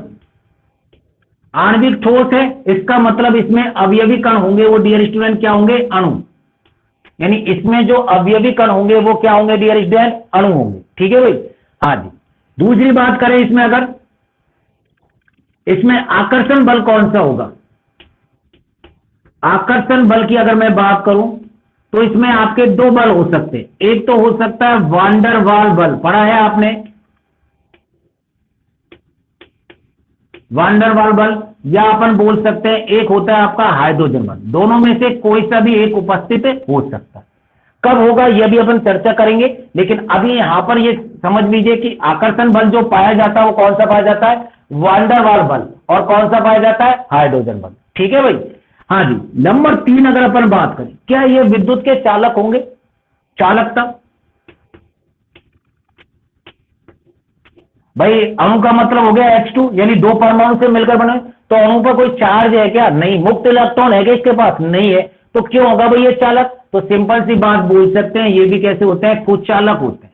आणविक ठोस है, इसका मतलब इसमें अवयवी कण होंगे, वो डियर स्टूडेंट क्या होंगे? अणु। यानी इसमें जो अवयवी कण होंगे वो क्या होंगे डियर स्टूडेंट? अणु होंगे। ठीक है भाई। हाँ जी, दूसरी बात करें इसमें, अगर इसमें आकर्षण बल कौन सा होगा? आकर्षण बल की अगर मैं बात करूं तो इसमें आपके 2 बल हो सकते हैं। एक तो हो सकता है वान डर वाल बल, पढ़ा है आपने? वान डर वाल बल, या अपन बोल सकते हैं एक होता है आपका हाइड्रोजन बल। दोनों में से कोई सा भी एक उपस्थित हो सकता है। कब होगा यह भी अपन चर्चा करेंगे, लेकिन अभी यहां पर ये समझ लीजिए कि आकर्षण बल जो पाया जाता है वो कौन सा पाया जाता है? वान डर वाल बल। और कौन सा पाया जाता है? हाइड्रोजन बल। ठीक है भाई। हाँ जी, नंबर 3 अगर अपन बात करें, क्या ये विद्युत के चालक होंगे? चालकता। भाई अणु का मतलब हो गया H2, यानी 2 परमाणु से मिलकर बने। तो अणु पर कोई चार्ज है क्या? नहीं। मुक्त इलेक्ट्रॉन है क्या इसके पास? नहीं है। तो क्यों होगा भाई ये चालक? तो सिंपल सी बात बोल सकते हैं, ये भी कैसे होते हैं? कुचालक होते हैं।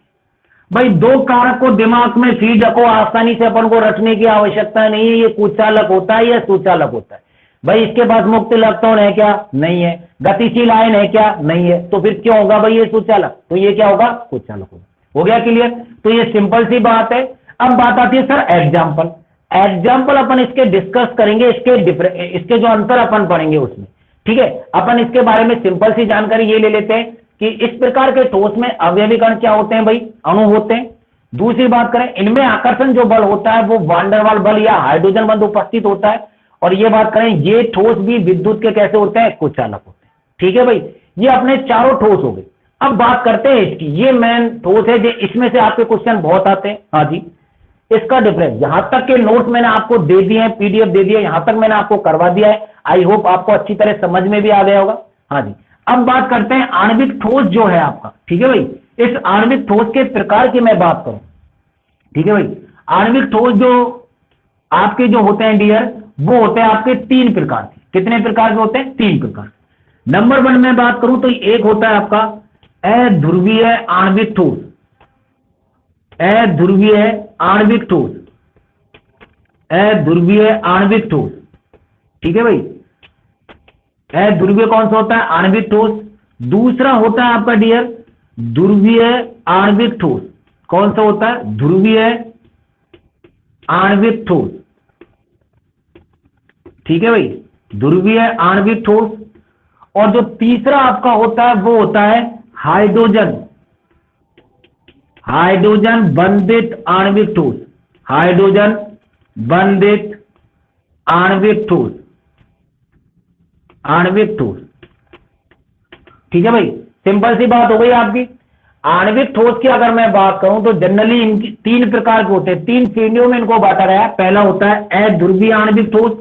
भाई 2 कारक को दिमाग में फीड रखो, आसानी से अपन को रटने की आवश्यकता नहीं है। ये कुचालक होता है या सुचालक होता है? भाई इसके पास मुक्त इलेक्ट्रॉन है क्या? नहीं है। गतिशील आयन है क्या? नहीं है। तो फिर क्यों होगा भाई ये सुचालक? तो ये क्या होगा? कुचालक होगा। हो गया क्लियर? तो ये सिंपल सी बात है। अब बात आती है सर एग्जाम्पल। एग्जाम्पल अपन इसके डिस्कस करेंगे, इसके जो अंतर अपन पढ़ेंगे उसमें। ठीक है, अपन इसके बारे में सिंपल सी जानकारी ये ले लेते हैं कि इस प्रकार के ठोस में अवयवी कण क्या होते हैं भाई? अणु होते हैं। दूसरी बात करें, इनमें आकर्षण जो बल होता है वो वान डर वाल बल या हाइड्रोजन बल उपस्थित होता है। और ये बात करें, ये ठोस भी विद्युत के कैसे होते हैं? कुचालक होते हैं। ठीक है भाई, ये अपने चारों ठोस हो गए। अब बात करते हैं इसकी, ये मेन ठोस है, इसमें से आपके क्वेश्चन बहुत आते हैं। हाँ जी, इसका डिफरेंस यहां तक के नोट्स मैंने आपको दे दिए हैं, पीडीएफ दे दिया, यहां तक मैंने आपको करवा दिया है। आई होप आपको अच्छी तरह समझ में भी आ गया होगा। हाँ जी, अब बात करते हैं आणविक ठोस जो है आपका। ठीक है भाई, इस आणविक ठोस के प्रकार की मैं बात करूं। ठीक है भाई, आणविक ठोस जो आपके जो होते हैं डियर, वो होते हैं आपके 3 प्रकार के। कितने प्रकार के होते हैं? 3 प्रकार। नंबर 1 में बात करूं तो एक होता है आपका अध्रुवीय आणविक ठोस। अध्रुवीय आणविक ठोस, अध्रुवीय आणविक ठोस। ठीक है भाई, अध्रुवीय कौन सा होता है? आणविक ठोस। दूसरा होता है आपका डियर ध्रुवीय आणविक ठोस। कौन सा होता है? ध्रुवीय आणविक ठोस। ठीक है भाई, ध्रुवीय आणविक ठोस। और जो तीसरा आपका होता है वो होता है हाइड्रोजन, हाइड्रोजन बंधित आणविक ठोस, हाइड्रोजन बंधित आणविक ठोस, आणविक ठोस। ठीक है भाई, सिंपल सी बात हो गई आपकी। आणविक ठोस की अगर मैं बात करूं तो जनरली इनकी 3 प्रकार के होते हैं, 3 श्रेणियों में इनको बांटा गया है। पहला होता है अध्रुवीय आणविक ठोस,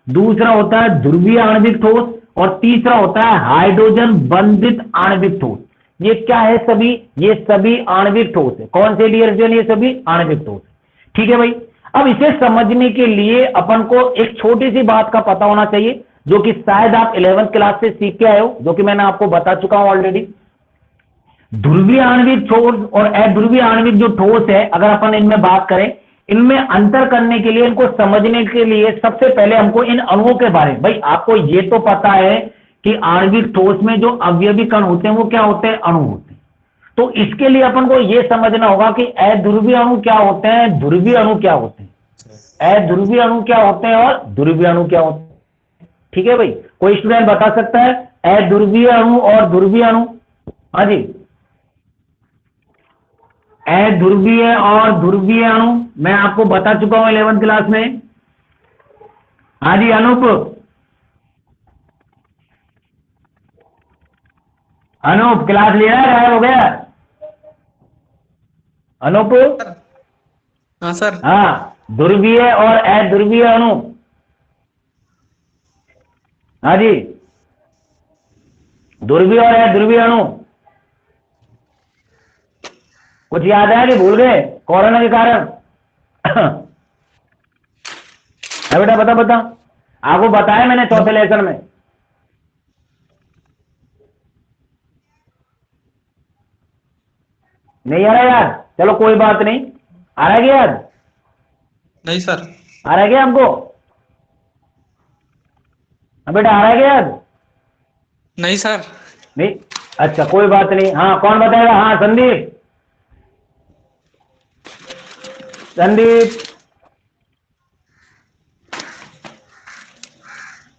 दूसरा होता है ध्रुवीय आणविक ठोस और तीसरा होता है हाइड्रोजन बंधित आणविक ठोस। ये क्या है सभी? ये सभी आणविक ठोस है। कौन से डियर स्टूडेंट? ये सभी आणविक ठोस है। ठीक है भाई, अब इसे समझने के लिए अपन को एक छोटी सी बात का पता होना चाहिए, जो कि शायद आप 11th क्लास से सीख के आए हो, जो कि मैंने आपको बता चुका हूं ऑलरेडी। ध्रुवीय आणविक ठोस और अध्रुवीय आणविक जो ठोस है, अगर अपन इनमें बात करें, इनमें अंतर करने के लिए, इनको समझने के लिए सबसे पहले हमको इन अणुओं के बारे में, भाई आपको ये तो पता है कि आणविक ठोस में जो अवयवी कण होते हैं वो क्या होते हैं? अणु होते हैं। तो इसके लिए अपन को यह समझना होगा कि अध्रुवीय अणु क्या होते हैं, ध्रुवीय अणु क्या होते हैं, अध्रुवीय अणु क्या होते हैं और ध्रुवीय अणु क्या होते हैं। ठीक है भाई, कोई स्टूडेंट बता सकता है अध्रुवीय अणु और ध्रुवीय अणु? हाँ जी, अध्रुवीय और ध्रुवीय अणु मैं आपको बता चुका हूं 11th क्लास में। हाँ जी अनूप, अनूप क्लास ले रहा है, गायब हो गया अनूप? हाँ सर। हाँ, ध्रुवीय और अध्रुवीय अणु। हाँ जी, ध्रुवीय और अध्रुवीय अणु कुछ याद है कि भूल गए कोरोना के कारण? है बेटा, बता बता, आपको बताया मैंने चौथे लेसन में। नहीं आ रहा याद? चलो कोई बात नहीं, आ रहा है क्या याद? नहीं सर। आ रहा है क्या हमको? हाँ बेटा, आ रहा है क्या याद? नहीं सर। नहीं, अच्छा कोई बात नहीं। हाँ कौन बताएगा? हाँ संदीप, संदीप,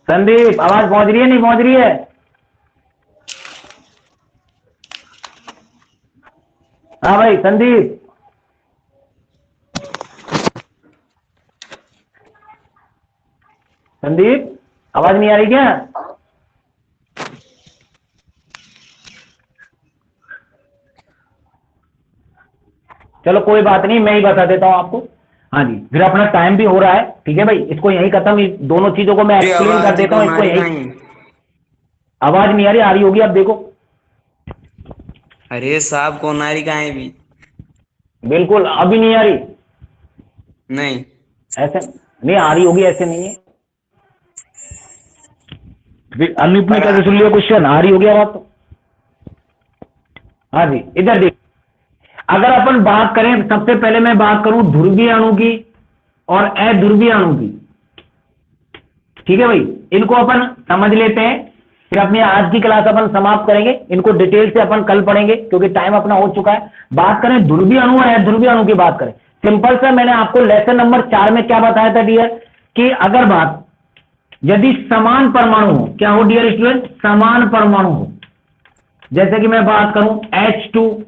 संदीप आवाज पहुंच रही है नहीं पहुंच रही है? हाँ भाई संदीप, संदीप आवाज नहीं आ रही क्या? चलो कोई बात नहीं, मैं ही बता देता हूं आपको। हाँ जी, फिर अपना टाइम भी हो रहा है। ठीक है भाई, इसको यही खत्म, इस दोनों चीजों को मैं एक्सप्लेन कर देता हूं। इसको यही, आवाज नहीं आ रही होगी, आप देखो। अरे साहब कौन आ रही कहाँ भी? बिल्कुल अभी नहीं आ रही? नहीं, ऐसे नहीं आ रही होगी, ऐसे नहीं है। फिर अनूप ने कैसे सुन लिया क्वेश्चन? आ रही होगी आवाज तो। हाँ जी, इधर देख, अगर अपन बात करें, सबसे पहले मैं बात करूं ध्रुवीय अणु की और अध्रुवीय अणु की। ठीक है भाई, इनको अपन समझ लेते हैं, फिर अपनी आज की क्लास अपन समाप्त करेंगे। इनको डिटेल से अपन कल पढ़ेंगे क्योंकि टाइम अपना हो चुका है। बात करें ध्रुवीय अणु और अध्रुवीय अणु की बात करें, सिंपल सा मैंने आपको लेसन नंबर 4 में क्या बताया था डियर, कि अगर बात यदि समान परमाणु हो, क्या हो डियर स्टूडेंट? समान परमाणु हो। जैसे कि मैं बात करूं H2,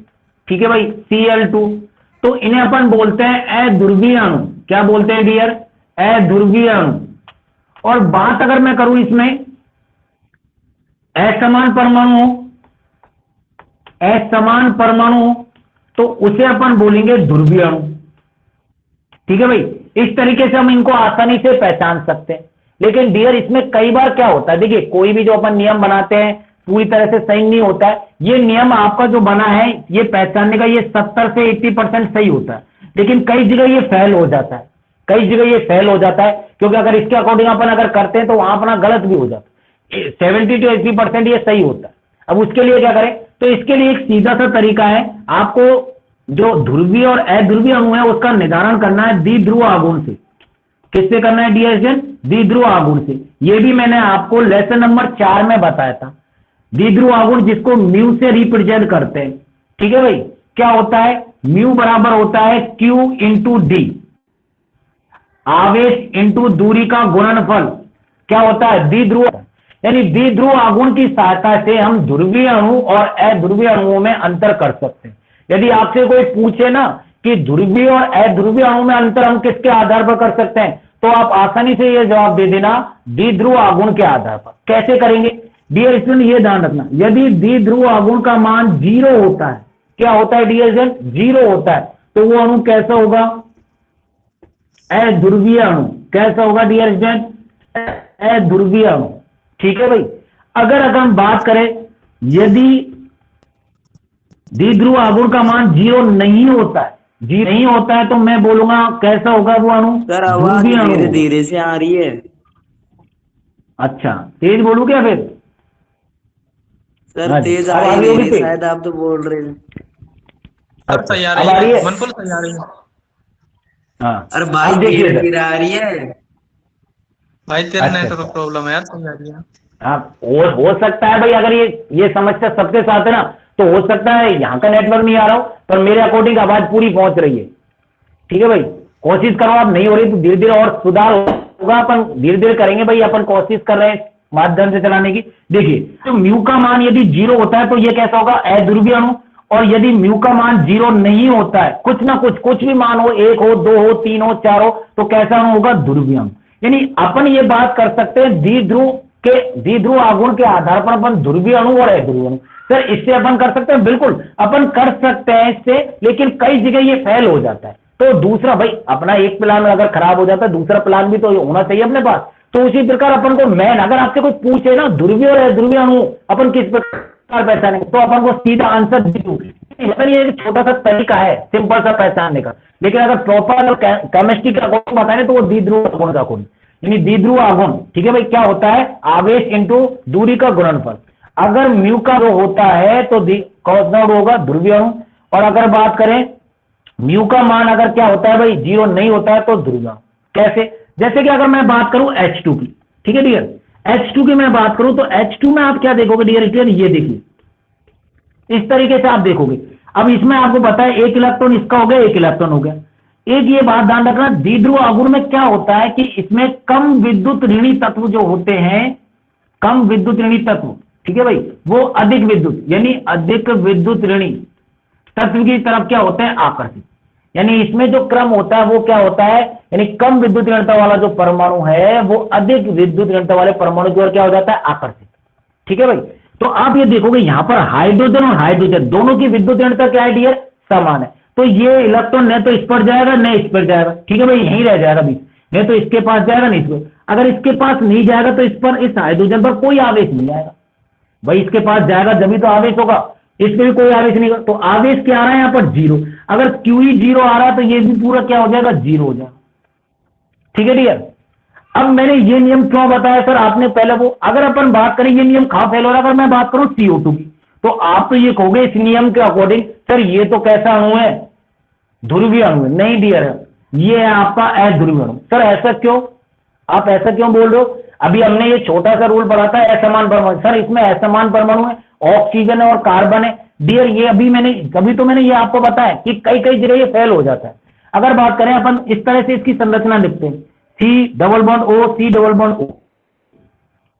ठीक है भाई, Cl2, तो इन्हें अपन बोलते हैं अध्रुवीय अणु। क्या बोलते हैं डियर? अध्रुवीय अणु। और बात अगर मैं करूं इसमें असमान परमाणु हो, असमान परमाणु हो, तो उसे अपन बोलेंगे ध्रुवीय अणु। ठीक है भाई, इस तरीके से हम इनको आसानी से पहचान सकते हैं। लेकिन डियर इसमें कई बार क्या होता है, देखिए कोई भी जो अपन नियम बनाते हैं पूरी तरह से सही नहीं होता है। ये नियम आपका जो बना है ये पहचानने का, ये 70 से 80% सही होता है, लेकिन कई जगह ये फेल हो जाता है, कई जगह ये फेल हो जाता है, क्योंकि अगर इसके अकॉर्डिंग अपन अगर करते हैं तो वहां अपना गलत भी हो जाता है। 70 to 80% ये सही होता है। अब उसके लिए क्या करें? तो इसके लिए एक सीधा सा तरीका है, आपको जो ध्रुवीय और अध्रुवीय अणु है उसका निर्धारण करना है द्विध्रुव आघूर्ण से। किससे करना है डियर स्टूडेंट? द्विध्रुव आघूर्ण से। ये भी मैंने आपको लेसन नंबर 4 में बताया था। द्विध्रुव आघूर्ण जिसको म्यू से रिप्रेजेंट करते हैं। ठीक है भाई, क्या होता है? म्यू बराबर होता है Q इंटू डी, आवेश इंटू दूरी का गुणनफल। क्या होता है? द्विध्रुव। यानी द्विध्रुव आघूर्ण की सहायता से हम ध्रुवीय अणु और अध्रुवीय अणुओं में अंतर कर सकते हैं। यदि आपसे कोई पूछे ना कि ध्रुवीय और अध्रुवीय अणु में अंतर हम किसके आधार पर कर सकते हैं, तो आप आसानी से यह जवाब दे देना द्विध्रुव आघूर्ण के आधार पर। कैसे करेंगे डियर स्टूडेंट, ये ध्यान रखना, यदि द्विध्रुव आघूर्ण का मान 0 होता है, क्या होता है डियर स्टूडेंट, 0 होता है, तो वो अणु कैसा होगा, अध्रुवीय अणु। कैसा होगा डियर स्टूडेंट, अध्रुवीय अणु। ठीक है भाई। अगर हम बात करें यदि द्विध्रुव आघूर्ण का मान 0 नहीं होता है, 0 नहीं होता है, तो मैं बोलूंगा कैसा होगा वो अणु, सर आवाज ध्रुवीय अणु धीरे होगा। धीरे से आ रही है। अच्छा तेज बोलूं क्या फिर? सर हाँ जी, तेज अब आ आ ही रही नहीं होगी रही, तेज? शायद आप तो बोल रहे हैं। सर सही आ अब आ रही रही है? है, मनफुल सही आ रही है। हाँ अरे भाई अब देखिए धीरे इधर। धीरे आ रही है। भाई तेरा अच्छा नेटवर्क अच्छा। प्रॉब्लम है यार, सही आ रही है। हाँ हो सकता है भाई, अगर ये समस्या सबके साथ है ना, तो हो सकता है यहाँ का नेटवर्क नहीं आ रहा हो, पर मेरे अकॉर्डिंग आवाज पूरी पहुंच रही है। ठीक है भाई, कोशिश करो, आप नहीं हो रही तो धीरे धीरे और सुधार होगा, अपन धीरे धीरे करेंगे भाई, अपन कोशिश कर रहे हैं माध्यम से चलाने की। देखिए तो म्यू का मान यदि 0 होता है तो ये कैसा होगा, अध्रुवीय अणु। और यदि म्यू का मान 0 नहीं होता है, कुछ ना कुछ भी मान हो, 1 हो, 2 हो, 3 हो, 4 हो, तो कैसा अणु होगा, ध्रुवीय अणु। यानी अपन ये बात कर सकते हैं द्विध्रुव आघूर्ण के आधार पर अपन ध्रुवीय अणु और अध्रुवीय अणु। सर इससे अपन कर सकते हैं, बिल्कुल अपन कर सकते हैं इससे, लेकिन कई जगह ये फेल हो जाता है। तो दूसरा भाई, अपना एक प्लान अगर खराब हो जाता है, दूसरा प्लान भी तो होना चाहिए अपने पास। तो उसी प्रकार अपन को मैन, अगर आपसे कोई पूछे ना ध्रुवीय और अध्रुवीय अणु अपन किस प्रकार पहचानेंगे, तो अपन को सीधा आंसर दे दूंगी। ये एक छोटा सा तरीका है सिंपल सा पहचानने का, लेकिन अगर प्रॉपर केमिस्ट्री का गुण बताए तो वो द्विध्रुव आघूर्ण का गुण, यानी द्विध्रुव आघूर्ण। ठीक है भाई, क्या होता है, आवेश इंटू दूरी का गुणनफल। अगर म्यू का जो होता है तो कौन सा होगा, ध्रुवीय अणु। और अगर बात करें म्यू का मान अगर क्या होता है भाई, 0 नहीं होता है, तो ध्रुवीय अणु। कैसे, जैसे कि अगर मैं बात करूं H2 की, ठीक है डियर, H2 की मैं बात करूं तो H2 में आप क्या देखोगे डियर स्टूडेंट, ये देखिए इस तरीके से आप देखोगे। अब इसमें आपको पता है 1 इलेक्ट्रॉन इसका हो गया, 1 इलेक्ट्रॉन हो गया। एक ये बात ध्यान रखना, द्विध्रुव आघूर्ण में क्या होता है कि इसमें कम विद्युत ऋणी तत्व जो होते हैं, कम विद्युत ऋणी तत्व, ठीक है भाई, वो अधिक विद्युत यानी अधिक विद्युत ऋणी तत्व की तरफ क्या होते हैं, आकर्षित। यानी इसमें जो क्रम होता है वो क्या होता है, यानी कम विद्युत ऋणता वाला जो परमाणु है वो अधिक विद्युत ऋणता वाले परमाणु की ओर क्या हो जाता है, आकर्षित। ठीक है भाई, तो आप ये देखोगे यहां पर हाइड्रोजन और हाइड्रोजन दोनों की विद्युत ऋणता क्या है डियर, समान है। तो ये इलेक्ट्रॉन न तो इस पर जाएगा न इस पर जाएगा, ठीक है भाई, यहीं रह जाएगा बीच, नहीं तो इसके पास जाएगा नहीं इस पर। अगर इसके पास नहीं जाएगा तो इस पर, इस हाइड्रोजन पर कोई आवेश नहीं आएगा भाई, इसके पास जाएगा जब तो आवेश होगा, इसमें भी कोई आवेश नहीं होगा। तो आवेश क्या आ रहा है यहाँ पर, 0। अगर QE 0 आ रहा है तो ये भी पूरा क्या हो जाएगा, 0 हो जाएगा। ठीक है डियर, अब मैंने ये नियम क्यों बताया सर, आपने पहले वो, अगर अपन बात करें ये नियम कहां फेल हो रहा है, अगर मैं बात करूं CO2 की, तो आप तो ये कहोगे इस नियम के अकॉर्डिंग सर ये तो कैसा अणु है, ध्रुवीय अणु है। नहीं डियर, ये है आपका अध्रुवीय अणु। सर ऐसा क्यों, आप ऐसा क्यों बोल रहे हो, अभी हमने ये छोटा सा रूल पढ़ा था असमान परमाणु, सर इसमें असमान परमाणु है, ऑक्सीजन है और कार्बन है। डियर ये अभी तो मैंने ये आपको बताया कि कई कई जगह ये फेल हो जाता है। अगर बात करें अपन इस तरह से इसकी संरचना लिखते हैं, C double bond O, C double bond O।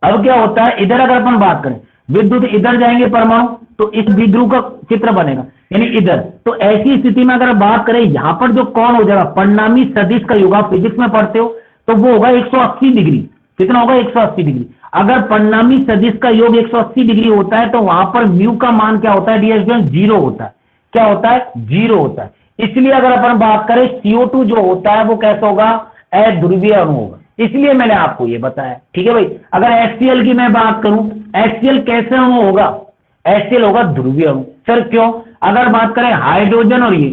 अब क्या होता है, इधर अगर अपन बात करें विद्युत इधर जाएंगे परमाणु, तो इस द्विध्रुव का चित्र बनेगा, यानी इधर। तो ऐसी स्थिति में अगर बात करें यहां पर जो कोण हो जाएगा, परिणामी सदिश का योग, आप फिजिक्स में पढ़ते हो, तो वो होगा 180 डिग्री। कितना होगा, 180 डिग्री। अगर परिणामी सदिश का योग 180 डिग्री होता है तो वहां पर म्यू का मान क्या होता है डियर स्टूडेंट, 0 होता है। क्या होता है, 0 होता है। इसलिए अगर अपन बात करें CO2 जो होता है वो कैसा होगा, अध्रुवीय अणु होगा। इसलिए मैंने आपको ये बताया। ठीक है भाई, अगर HCl की मैं बात करूं, HCl कैसे अणु होगा, HCl होगा ध्रुवीय अणु। सर क्यों, अगर बात करें हाइड्रोजन और ये,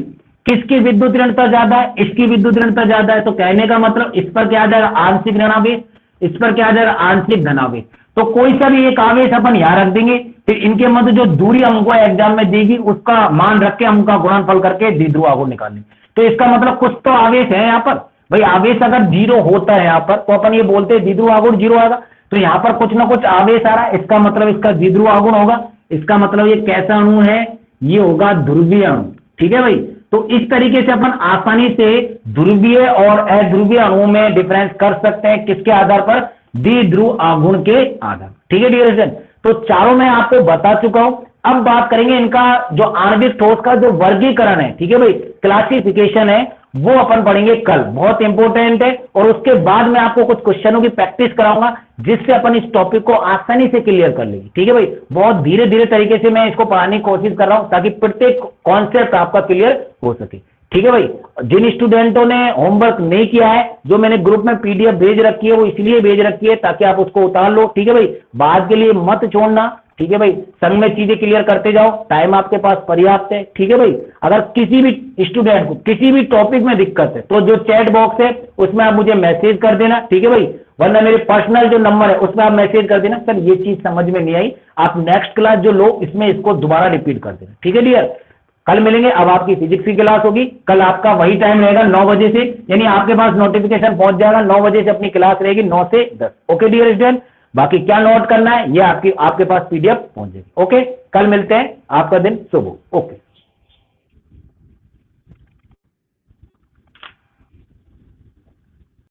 किसकी विद्युत ऋणता ज्यादा है, इसकी विद्युत ऋणता ज्यादा है, तो कहने का मतलब इस पर क्या आ जाएगा, आंशिक ऋणावेश, इस पर क्या आ जाएगा, आंशिक धनावेश। तो कोई सा भी एक आवेश अपन यहां रख देंगे, फिर इनके मध्य जो दूरी हमको एग्जाम में देगी उसका मान रख के हमका गुणनफल करके द्विध्रुव आघूर्ण निकालेंगे। तो इसका मतलब कुछ तो आवेश है यहाँ पर भाई। आवेश अगर 0 होता है यहाँ पर तो अपन ये बोलते हैं द्विध्रुव आघूर्ण 0 आएगा। तो यहाँ पर कुछ ना कुछ आवेश आ रहा है, इसका मतलब इसका द्विध्रुव आघूर्ण होगा। इसका मतलब ये कैसा अणु है, ये होगा ध्रुवीय अणु। ठीक है भाई, तो इस तरीके से अपन आसानी से ध्रुवीय और अध्रुवीय अणुओं में डिफरेंस कर सकते हैं। किसके आधार पर, द्विध्रुव आघूर्ण के आधार। ठीक है डियर स्टूडेंट, तो चारों मैं आपको बता चुका हूं। अब बात करेंगे इनका जो आणविक ठोस का जो वर्गीकरण है, ठीक है भाई, क्लासिफिकेशन है, वो अपन पढ़ेंगे कल, बहुत इंपॉर्टेंट है। और उसके बाद मैं आपको कुछ क्वेश्चनों की प्रैक्टिस कराऊंगा जिससे अपन इस टॉपिक को आसानी से क्लियर कर लेंगे। ठीक है भाई, बहुत धीरे धीरे तरीके से मैं इसको पढ़ाने की कोशिश कर रहा हूं ताकि प्रत्येक कॉन्सेप्ट आपका क्लियर हो सके। ठीक है भाई, जिन स्टूडेंटों ने होमवर्क नहीं किया है, जो मैंने ग्रुप में पीडीएफ भेज रखी है, वो इसलिए भेज रखी है ताकि आप उसको उतार लो। ठीक है भाई, बाद के लिए मत छोड़ना। ठीक है भाई, संग में चीजें क्लियर करते जाओ, टाइम आपके पास पर्याप्त है। ठीक है भाई, अगर किसी भी स्टूडेंट को किसी भी टॉपिक में दिक्कत है तो जो चैट बॉक्स है उसमें आप मुझे मैसेज कर देना। ठीक है भाई, वरना मेरे पर्सनल जो नंबर है उसमें आप मैसेज कर देना, सर ये चीज समझ में नहीं आई, आप नेक्स्ट क्लास जो लो इसमें इसको दोबारा रिपीट कर देना। ठीक है डियर, कल मिलेंगे। अब आपकी फिजिक्स की क्लास होगी, कल आपका वही टाइम रहेगा 9 बजे से, यानी आपके पास नोटिफिकेशन पहुंच जाएगा 9 बजे से अपनी क्लास रहेगी 9 से 10। ओके डियर स्टूडेंट, बाकी क्या नोट करना है ये आपके पास पीडीएफ पहुंच जाएगी। ओके, कल मिलते हैं, आपका दिन शुभ हो। ओके।